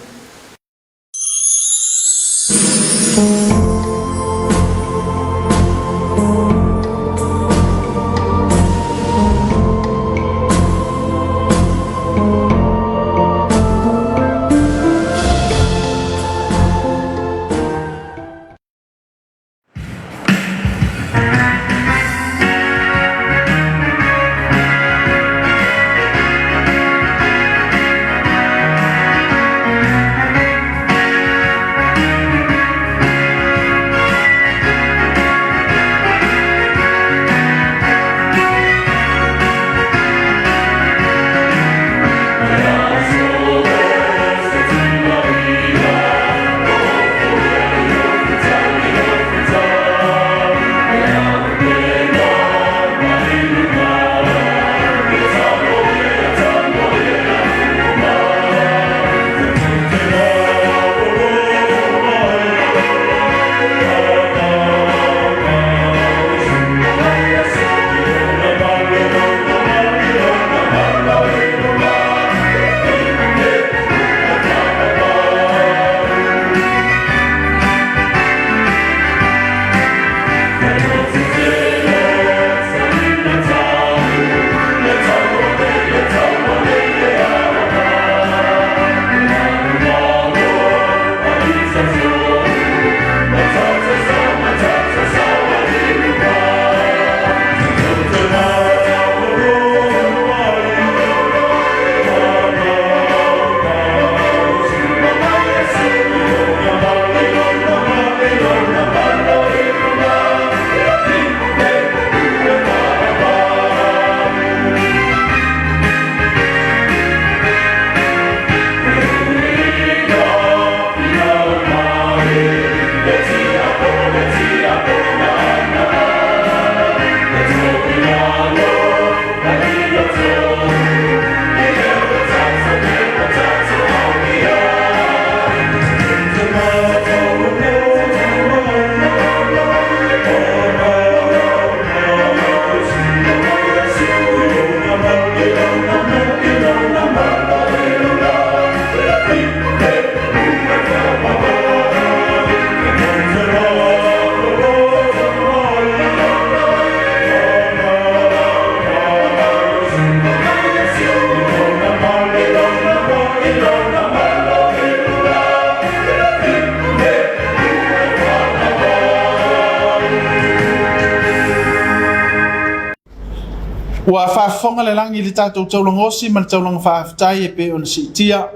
ua faafofoga le lagi i le tatou taulangosi ma le taulaga faafetai e pe ona siitia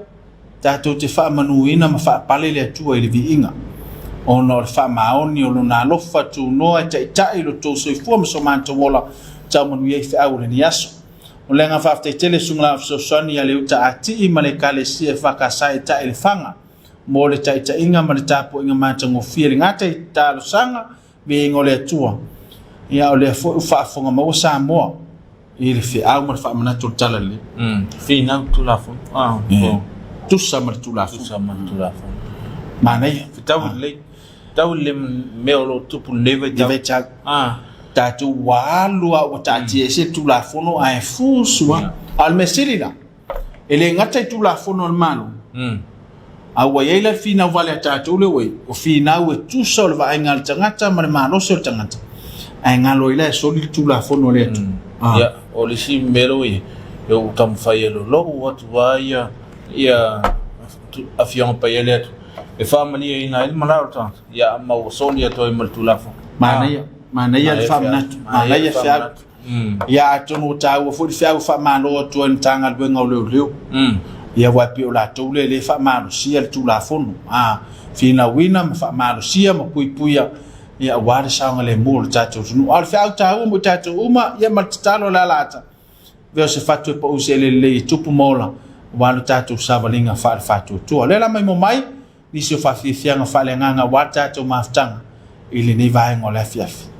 tatou te faamanuina ma faapale le atua i le viiga ona o le faamaoni o lona alofa tunoa e taʻitaʻi lo tou soifua ma so matou ola taumanuia i feʻau leni aso o le aga faafetaitele sugalava fesoasoani ia le uta atii ma le ekalesia e faakasaʻitaʻi le faga mo le taʻitaʻiga ma le tapuʻiga matagofia le gata i talosaga viiga o le atua ia o lea foʻi faafoga maua samoa i le feʻau ma le faamanatu o le tala lelei finau tulafo tusa ma le tulafu tusa ma tulafo manaia tau le mea o lo tupu leva ia veitau tatou walu a tatia se tulafono ae fusua al mesilina ele ngata i tulafono al manu aua iai le finau vale a tatou le oi o finau e tusa o le vaaiga le tagata ma le malose o le tagata ae galo i la e soli le tulafono le atu ia o le si melo i o tamafai e lolou atu a ia afioga pai ele atu e faamalia ina ai le malao tata ia mauasoli atu ai ma le tulafo manaia le faamanatu manaia feau ia atonu o tāua foʻi le feau faamalo atu ai na tagaluega o leoleo ia ua pe o latou le faamalosia le tulafono finauina ma faamalosia ma puipuia ia ua le saoga lemu o le tatou tunuu a le feau tāua mo i tatou uma ia ma le tatalo le alata veo se fatu e pausi e lelei tupu mola ua le tatou savaliga faale fatuatua le la mai mo mai nisi o faafiafiaga faaleagaga ua le tatou mafutaga i lenei vaega o le afiafi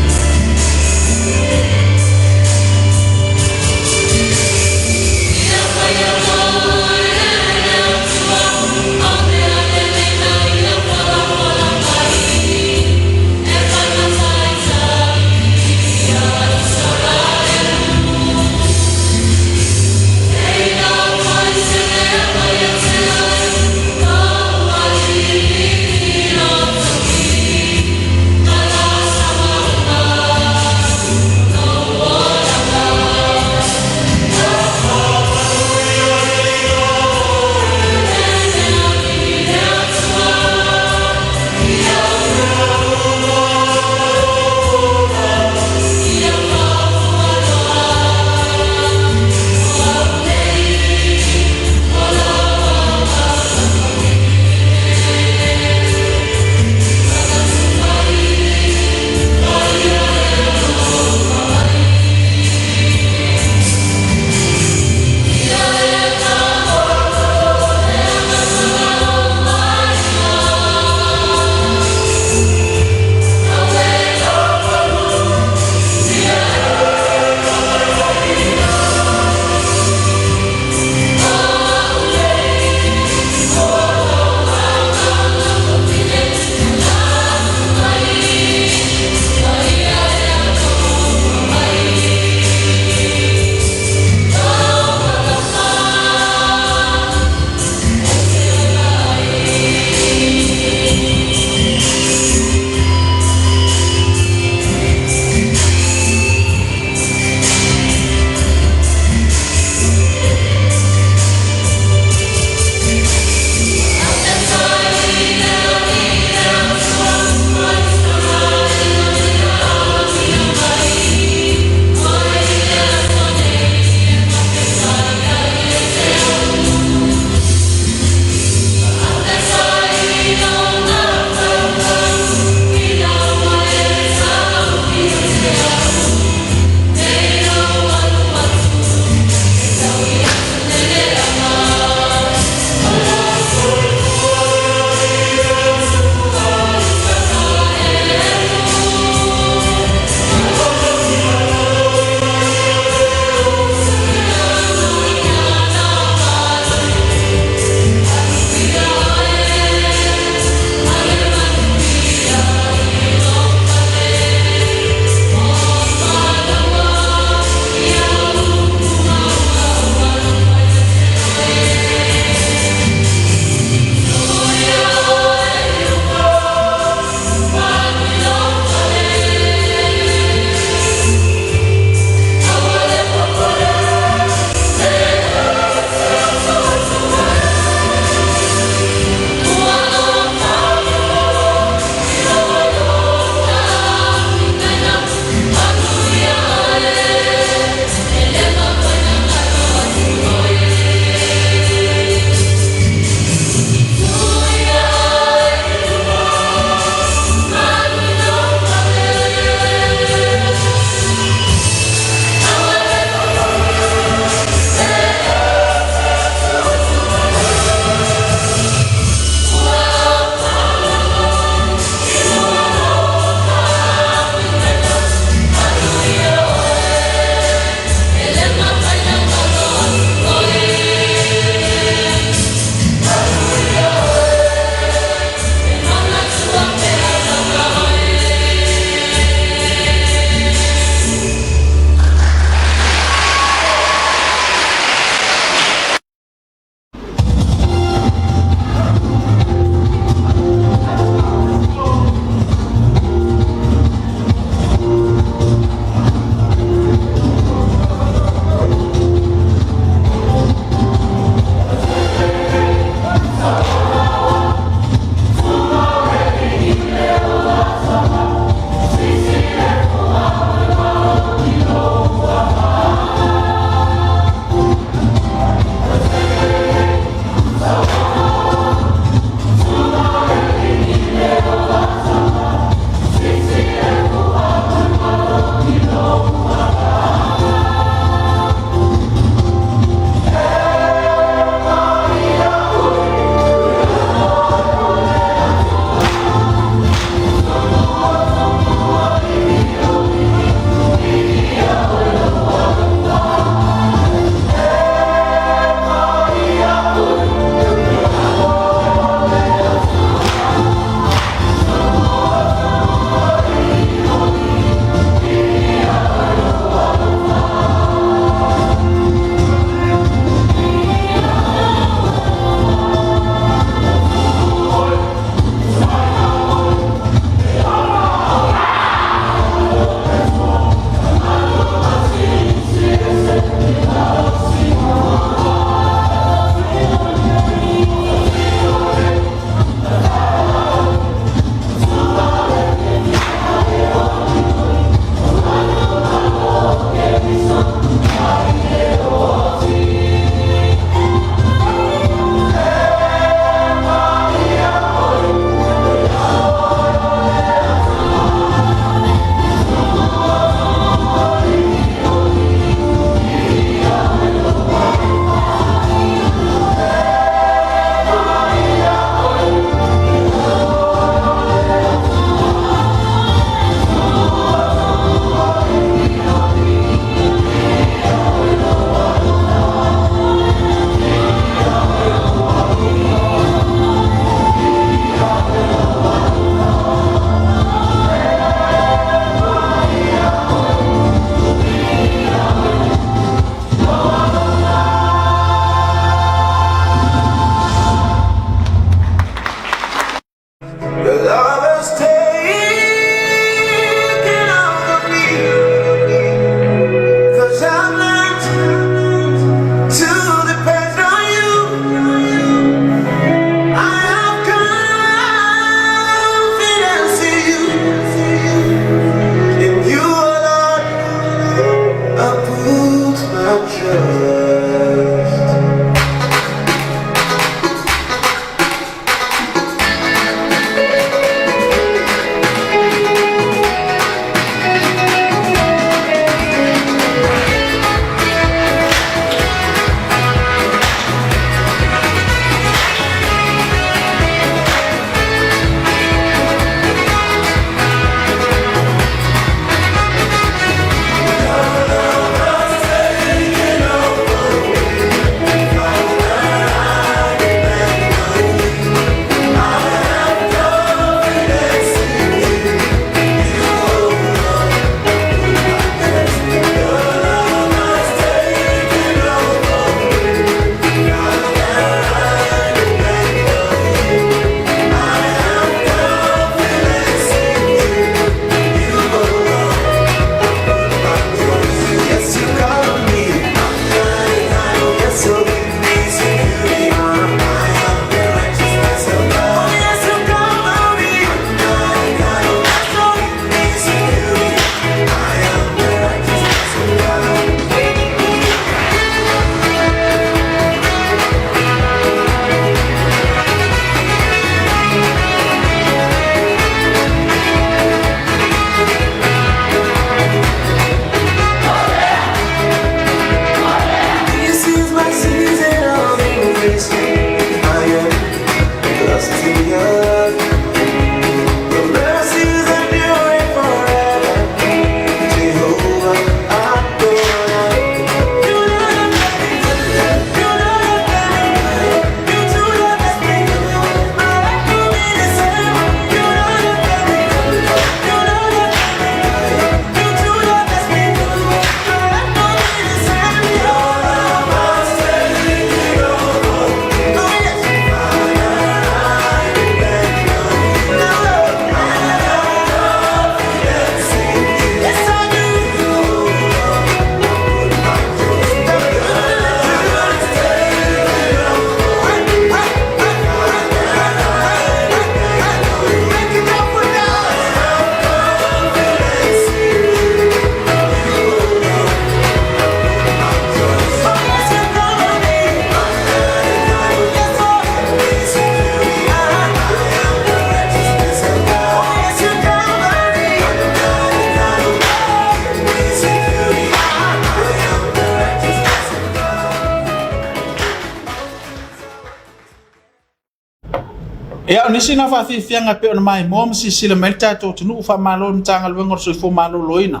Ya ni sina fa fi fianga pe on mai mom si sila melta to tunu fa malo ntanga lwengo so fo malo loina.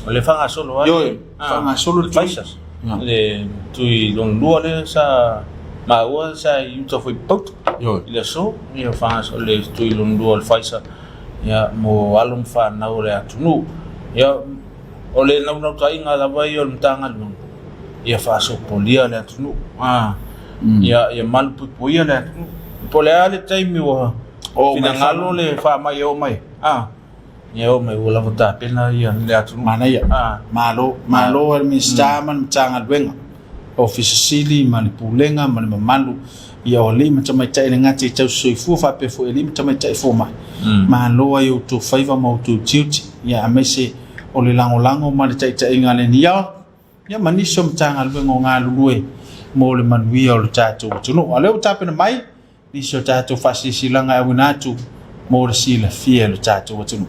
Le fanga solo Yo, fanga solo faisas. Le tui long luole sa ma ua sa yuta foi pot. Yo. Ile so, ia fanga solo le tui long luole faisa. Ya mo alum fa na ole atunu. Ya ole na una tainga la vai on tanga lwengo. Ia fa so polia le atunu. Ya mal puia le atunu. Pole ale taimi wa fina ngalo le fa mai o mai o mai wala vota pena ia le atu mana ia malo el mistaman tanga lwenga office sili mani pulenga mani mamalu ia o lima tama tai ngati tau soifu fa pe fo lima tama tai fo mai malo ai to faiva mo to chiuti ia amese o le lango mani tai ngale nia ia mani som tanga lwenga ngalue mo le manui o le tatu tunu ale o tapena mai ni so tato fasisilanga e winatu mo sila fiel tato watunu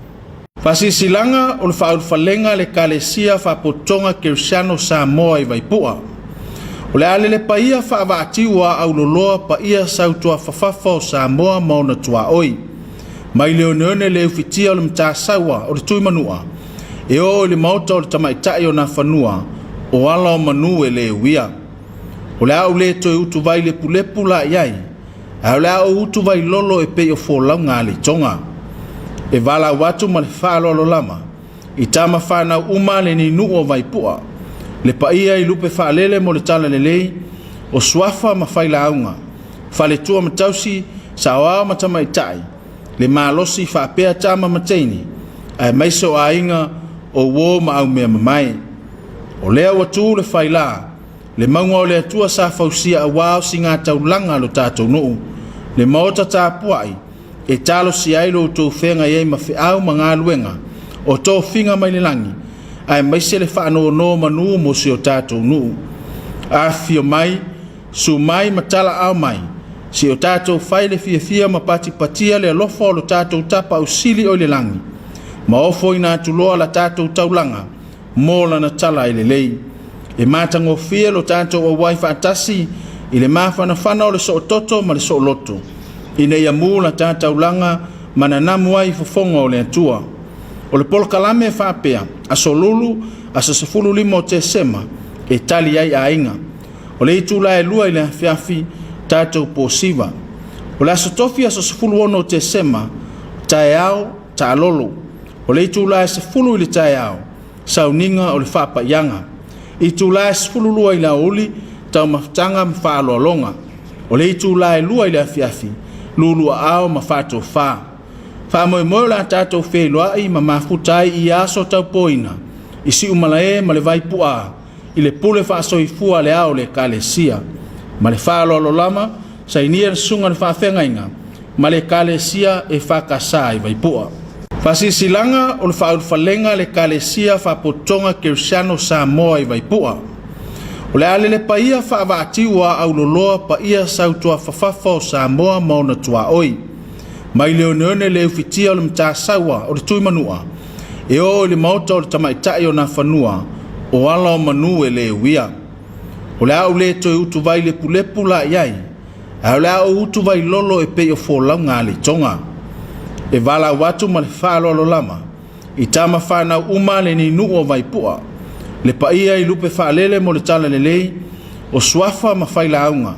fasisilanga o falenga le kalesia fa potonga Cristiano Samoa i vaipua o le ale le paia fa vaatiwa au loloa paia sautua fafafa o Samoa mo na tua oi mai leoneone le ufitia o le mtasawa o le tui manua e o le mauta o le tamaitai o na fanua o ala o manu e le uia o le au le toi utu vai le pulepu la iai Aula o utu vai lolo e pe o folaunga le tonga. E vala watu ma le whaalolo lama. I tama whana uma le ni nuu o vai pua. Le paia i lupe whaalele mo le tala le lei. O swafa ma whaila aunga. Whale tua matausi sa wao matama i tai. Le maalosi whaapea tama mateini. Ai maiso a inga o wo ma au mea mamai. O lea watu le whaila. Le maunga o le atua sa fausia a wao si ngā taulanga lo tātou nuu. Le maota tā puai, e talo si ailo o tō whenga iei ma whiau ma ngā luenga, o tō whinga mai le langi, ai maise le whaano no manu mo si o tātou nuu. afio mai su mai matala au mai si o tātou whaile fia ma pati patia le alofa o lo tātou tapa au sili o le langi ma ofo ina atuloa la tātou taulanga mō lana tala i le lei e mātango fia lo tātou o wai whaatasi i le mawhana whana o le so o toto ma le so o loto ina ia mū la tātou langa mana namu ai fofonga o le atua o le polokalame e whapea a solulu a sasafulu lima o te sema e tali ai a inga o le itu la e lua i le fiafi tātou pōsiva o le asotofi a sasafulu ono o te sema tae au ta alolo o le itu la e safulu i le tae au sauninga o le whapa ianga i tu la e safulu lua i la uli tau mawhtanga mwhaalo alonga o le itu la e lua i le fiafi lulua au ma whato wha wha moe moe la tātou whelua i ma mafutai i aso tau poina i si umalae ma le vaipua i le pule wha soifua le ao le kalesia ma le whaalo alo lama sa inia sunga le whawhengainga ma le kalesia e whakasa i vaipua Fasisilanga o le whalenga le kalesia whapotonga Kirsiano Samoa i vaipua o le ale le paia whaavatiua au loloa paia sautua whawhawha o Samoa mauna tua oi mai leoneone le ufitia o le mtasaua o le tui manua e o le mauta o le tamaitai o na whanua o ala o manu e le uia o le au le toi utu vai le pulepu la iai a o le au utu vai lolo e pei o fōlaunga le tonga e vala watu ma le whaalo lama i tama whanau uma le ni nuu o vaipua le paia i lupe whaalele mo le tala le lei o suafa ma whaila aunga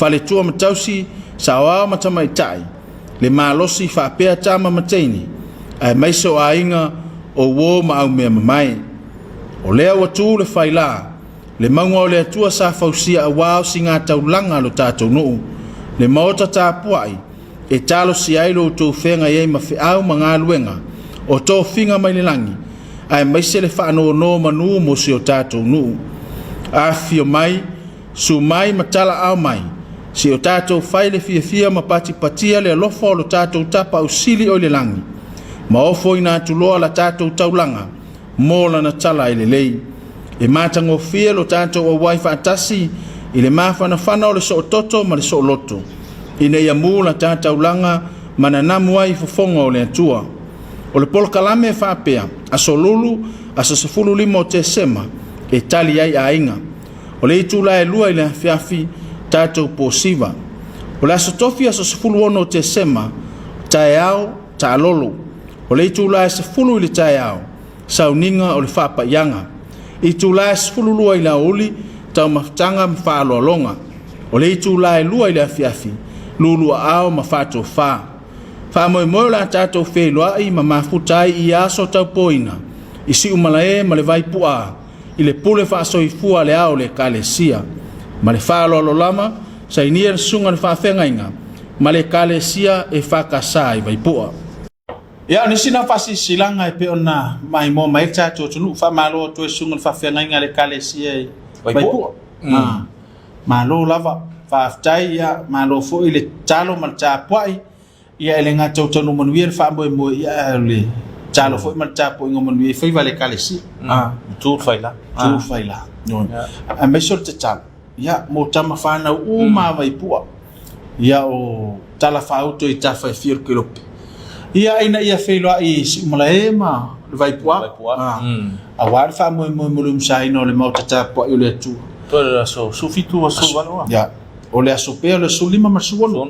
whale tua matausi sa wao matamaitai le malosi whaapea tama mateini ai maiso a inga o wo ma au mea mamai o lea watu le whaila le maunga o le atua sa fausia a wao si ngā taulanga lo tātou nuu le maota tāpuai e talo si ailo tō whenga iei ma whiau ma ngā luenga o tō whinga mai le langi ai maise le whaano no manu mo si o tātou nuu a fio mai su mai matala au mai si o tātou whaile fia ma pati patia le alofa o lo tātou tapa au sili o le langi ma ofo ina atuloa la tātou taulanga mō lana tala i le lei e mātango fia lo tātou o wai whaatasi i le mawhana whana o le so o toto ma le so o loto ina ia mū la tātou langa mana namu ai fofonga o le atua o le polokalame e whapea a solulu a sasafulu lima o te sema e tali ai a inga o le itu la e lua i le fiafi tātou pōsiva o le asotofi a sasafulu ono o te sema tae au ta alolo o le itu la e safulu i le tae au sauninga o le whapa ianga i tu la e safulu lua i la uli tau mawhtanga mwhaalo alonga o le itu la e lua i le fiafi lulua ao ma whato wha wha moe moe la tātou whelua i ma mafutai i aso tau poina i si umalae ma le vaipua i le pule wha soifua le ao le kalesia ma le whaalo alo lama sa inia sunga le whawhengainga ma le kalesia e whakasa i vaipua ia ni sina fasisilanga e pe ona mai mo mai tātou tunu wha malo tu e sunga le whawhengainga le kalesia i vaipua malo lava whaaftai ia malo fo i le talo ma tāpuai ia ele ngā tautanu manuia le whaamboe mo ia le talo fo i ma tāpua ingo manuia i whaiva le kalesi tu whaila tu whaila a meso te talo ia mo tama whanau uma vaipua ia o tala whaauto i tawha e whir kilope ia ina ia whailua i si umalae ma le vaipua a wāre whaamboe mo mulu msaino le mauta tāpua i o le atua Pero so sufitu so valoa. Ya. O le asopea le sulima masuono.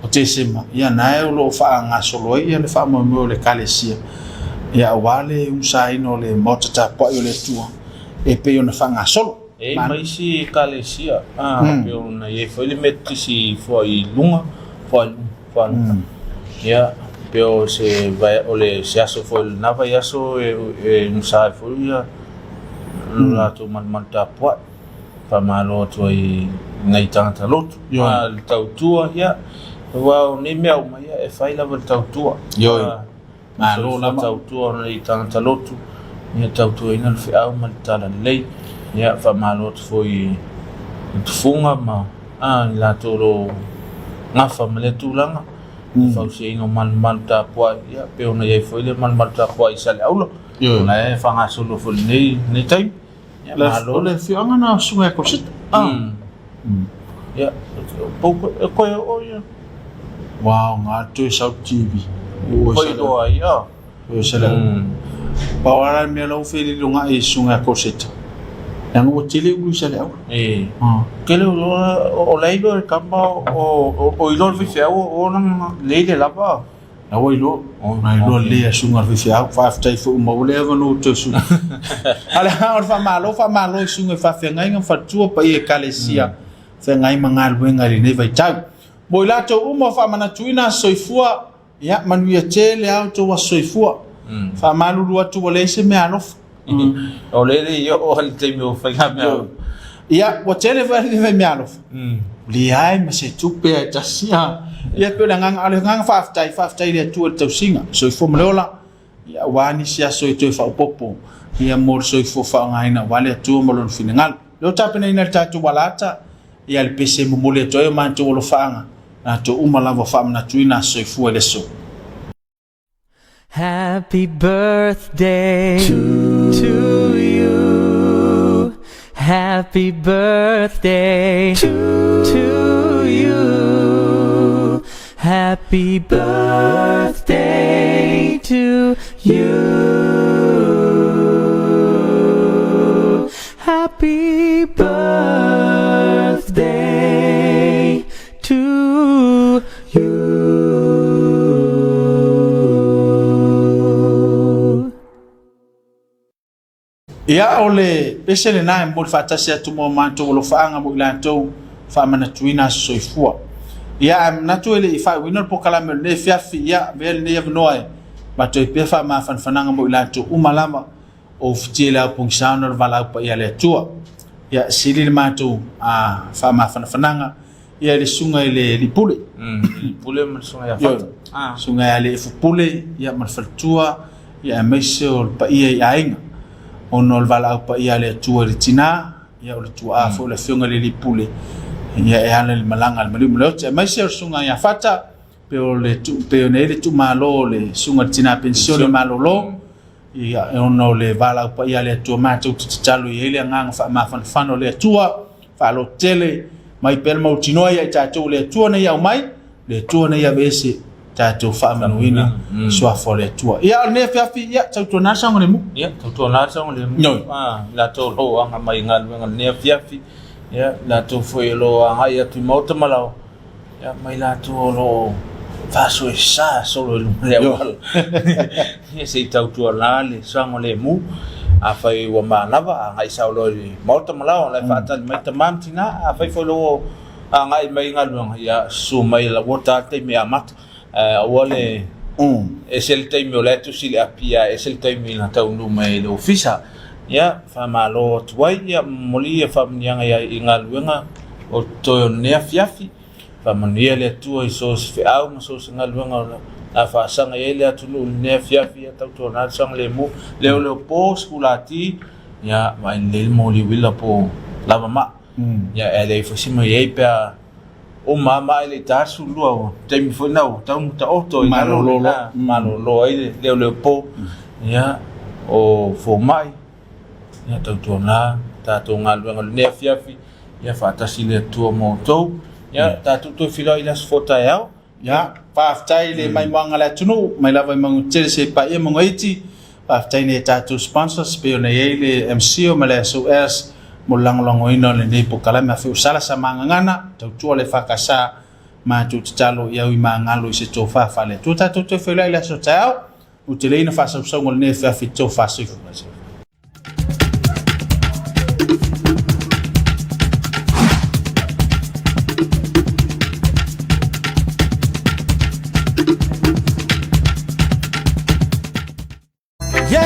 O te sema. Ia nae o lo wha ngā solo ia le wha mo le kalesia. Ia wale usaino le motata po i o le tua. E pe o na wha ngā solo. E mai si kalesia. Pe o na ie foi le meti si foi lunga. Foi ia pe o se vai o le se aso foi na vai aso e musai foi ia. La tu man tapua. Pamalo tu i nei tangata lotu. Le tautua ia. Wao ni mea uma ia e whaila wa tautua. Malo la tautua nei tangata lotu. Ia tautua ina le whiau ma le tala lei. Ia whamalo tu foi tufunga ma. Ni la toro ngafa ma le tūlanga. Whau se ingo man tapua ia. Peo na iei whaile man tapua i sale aula. Na e whangasolo fo nei taim. malo le fianga na sunga ko sit ya pouco ko o ya wow nga tu sau TV ko do ya o sala pawara me lo feli lunga e sunga ko sit yang o tele u sala kele o leido e kamba o ilor vi fea o nang leile lava na o ilo na ilo le sunga vi fea fa tai fu mo le va no tu su ala ha fa malo sunga fa fe ngai nga fa tu pa e kalesia fe ngai mangal wenga ri ne vai tau boila to uma fa mana tuina soifua ya manuia tele auto wa soifua fa malu lua tu le se me alof o le yo o hal te me fa me ya wa tele va me alof li ai me se tupe a tasia ya pe la ngang fa tai le tu te singa soifua mlola ya wani sia soito fa popo ya mor soifua fa ngai na wale tu molon fingal lo tapena ina tatu walata ya le pese mo mole to e man to lo fanga na to umalava fa na tuina soifua le so. Happy birthday to you. Happy birthday to you. Happy birthday to you. Happy birthday to you. Ya ole pese le na mbol fata se tu mo manto lo faanga mo ilanto fa mana tuina soifua ya am na tu ele fa winor po kala me ne fiafi ya bel ne yevnoe ma to pe fa ma fan fananga mo ilanto umalama o ftila pungsano vala pa ya le tua ya silil manto a fa ma fan fananga ya le sunga ile lipule pule mo sunga ya fa sunga ya le fupule ya mal faltua ya meso pa ia ainga ono vala pa ia le tua ritina ya o tua fo le fiunga le lipule ya e ana le malanga le malimu le mai se sunga ya fata pe o le tu pe ne le tu malo le sunga ritina pensione malo lo ya ono le vala pa ia le tua ma tu talo ile ngang fa ma fan fano le tua fa lo tele mai pel mo tino ya ta tu le tua ne ya mai le tua ne ya bese tato fa manuina so for le tua ya ne fiafi ya tau na sang le mu ya to na sang le mu la to lo anga mai ngal ne fiafi ya la to foi lo anga ya tu mota malao ya mai la to lo fa so sa solo le wal ya se tau to la le sang le mu a fai wa malava anga sa lo mota malao la fa tan mai tamam tina a fai fo lo anga mai ngal ya su mai la wota te me amat wale es el time le tu si apia es el time na tau no mai lo fisa ya fa malo twai ya moli fa mnyanga ya ingal wenga o to ne fiafi fa mania le tu so fe au so ngal wenga la fa sanga ele tu no ne fiafi ya tau to na sang le mu le po skulati ya mai le moli wila po la mama ya ele fo sima ye pa o mama ele ta su lo tem fo na tau ta oto malo lo ai le po ya o fo mai ya tau tona ta to ngal ne fiafi ya fa ta sile tu mo to ya ta tu filo ila fota ya fa tai le mai mangala tunu mai lava mangu chelse pa e mo ngiti fa tai ne ta tu sponsors pe ne ele MC o mala so es mo lang ino le ne po kala ma fu sala sa mangana tu le fa kasa ma tu talo ya wi mangalo se to fa le tu ta tu filo ila so tao utile ina fa so ngol ne fa fi to fa so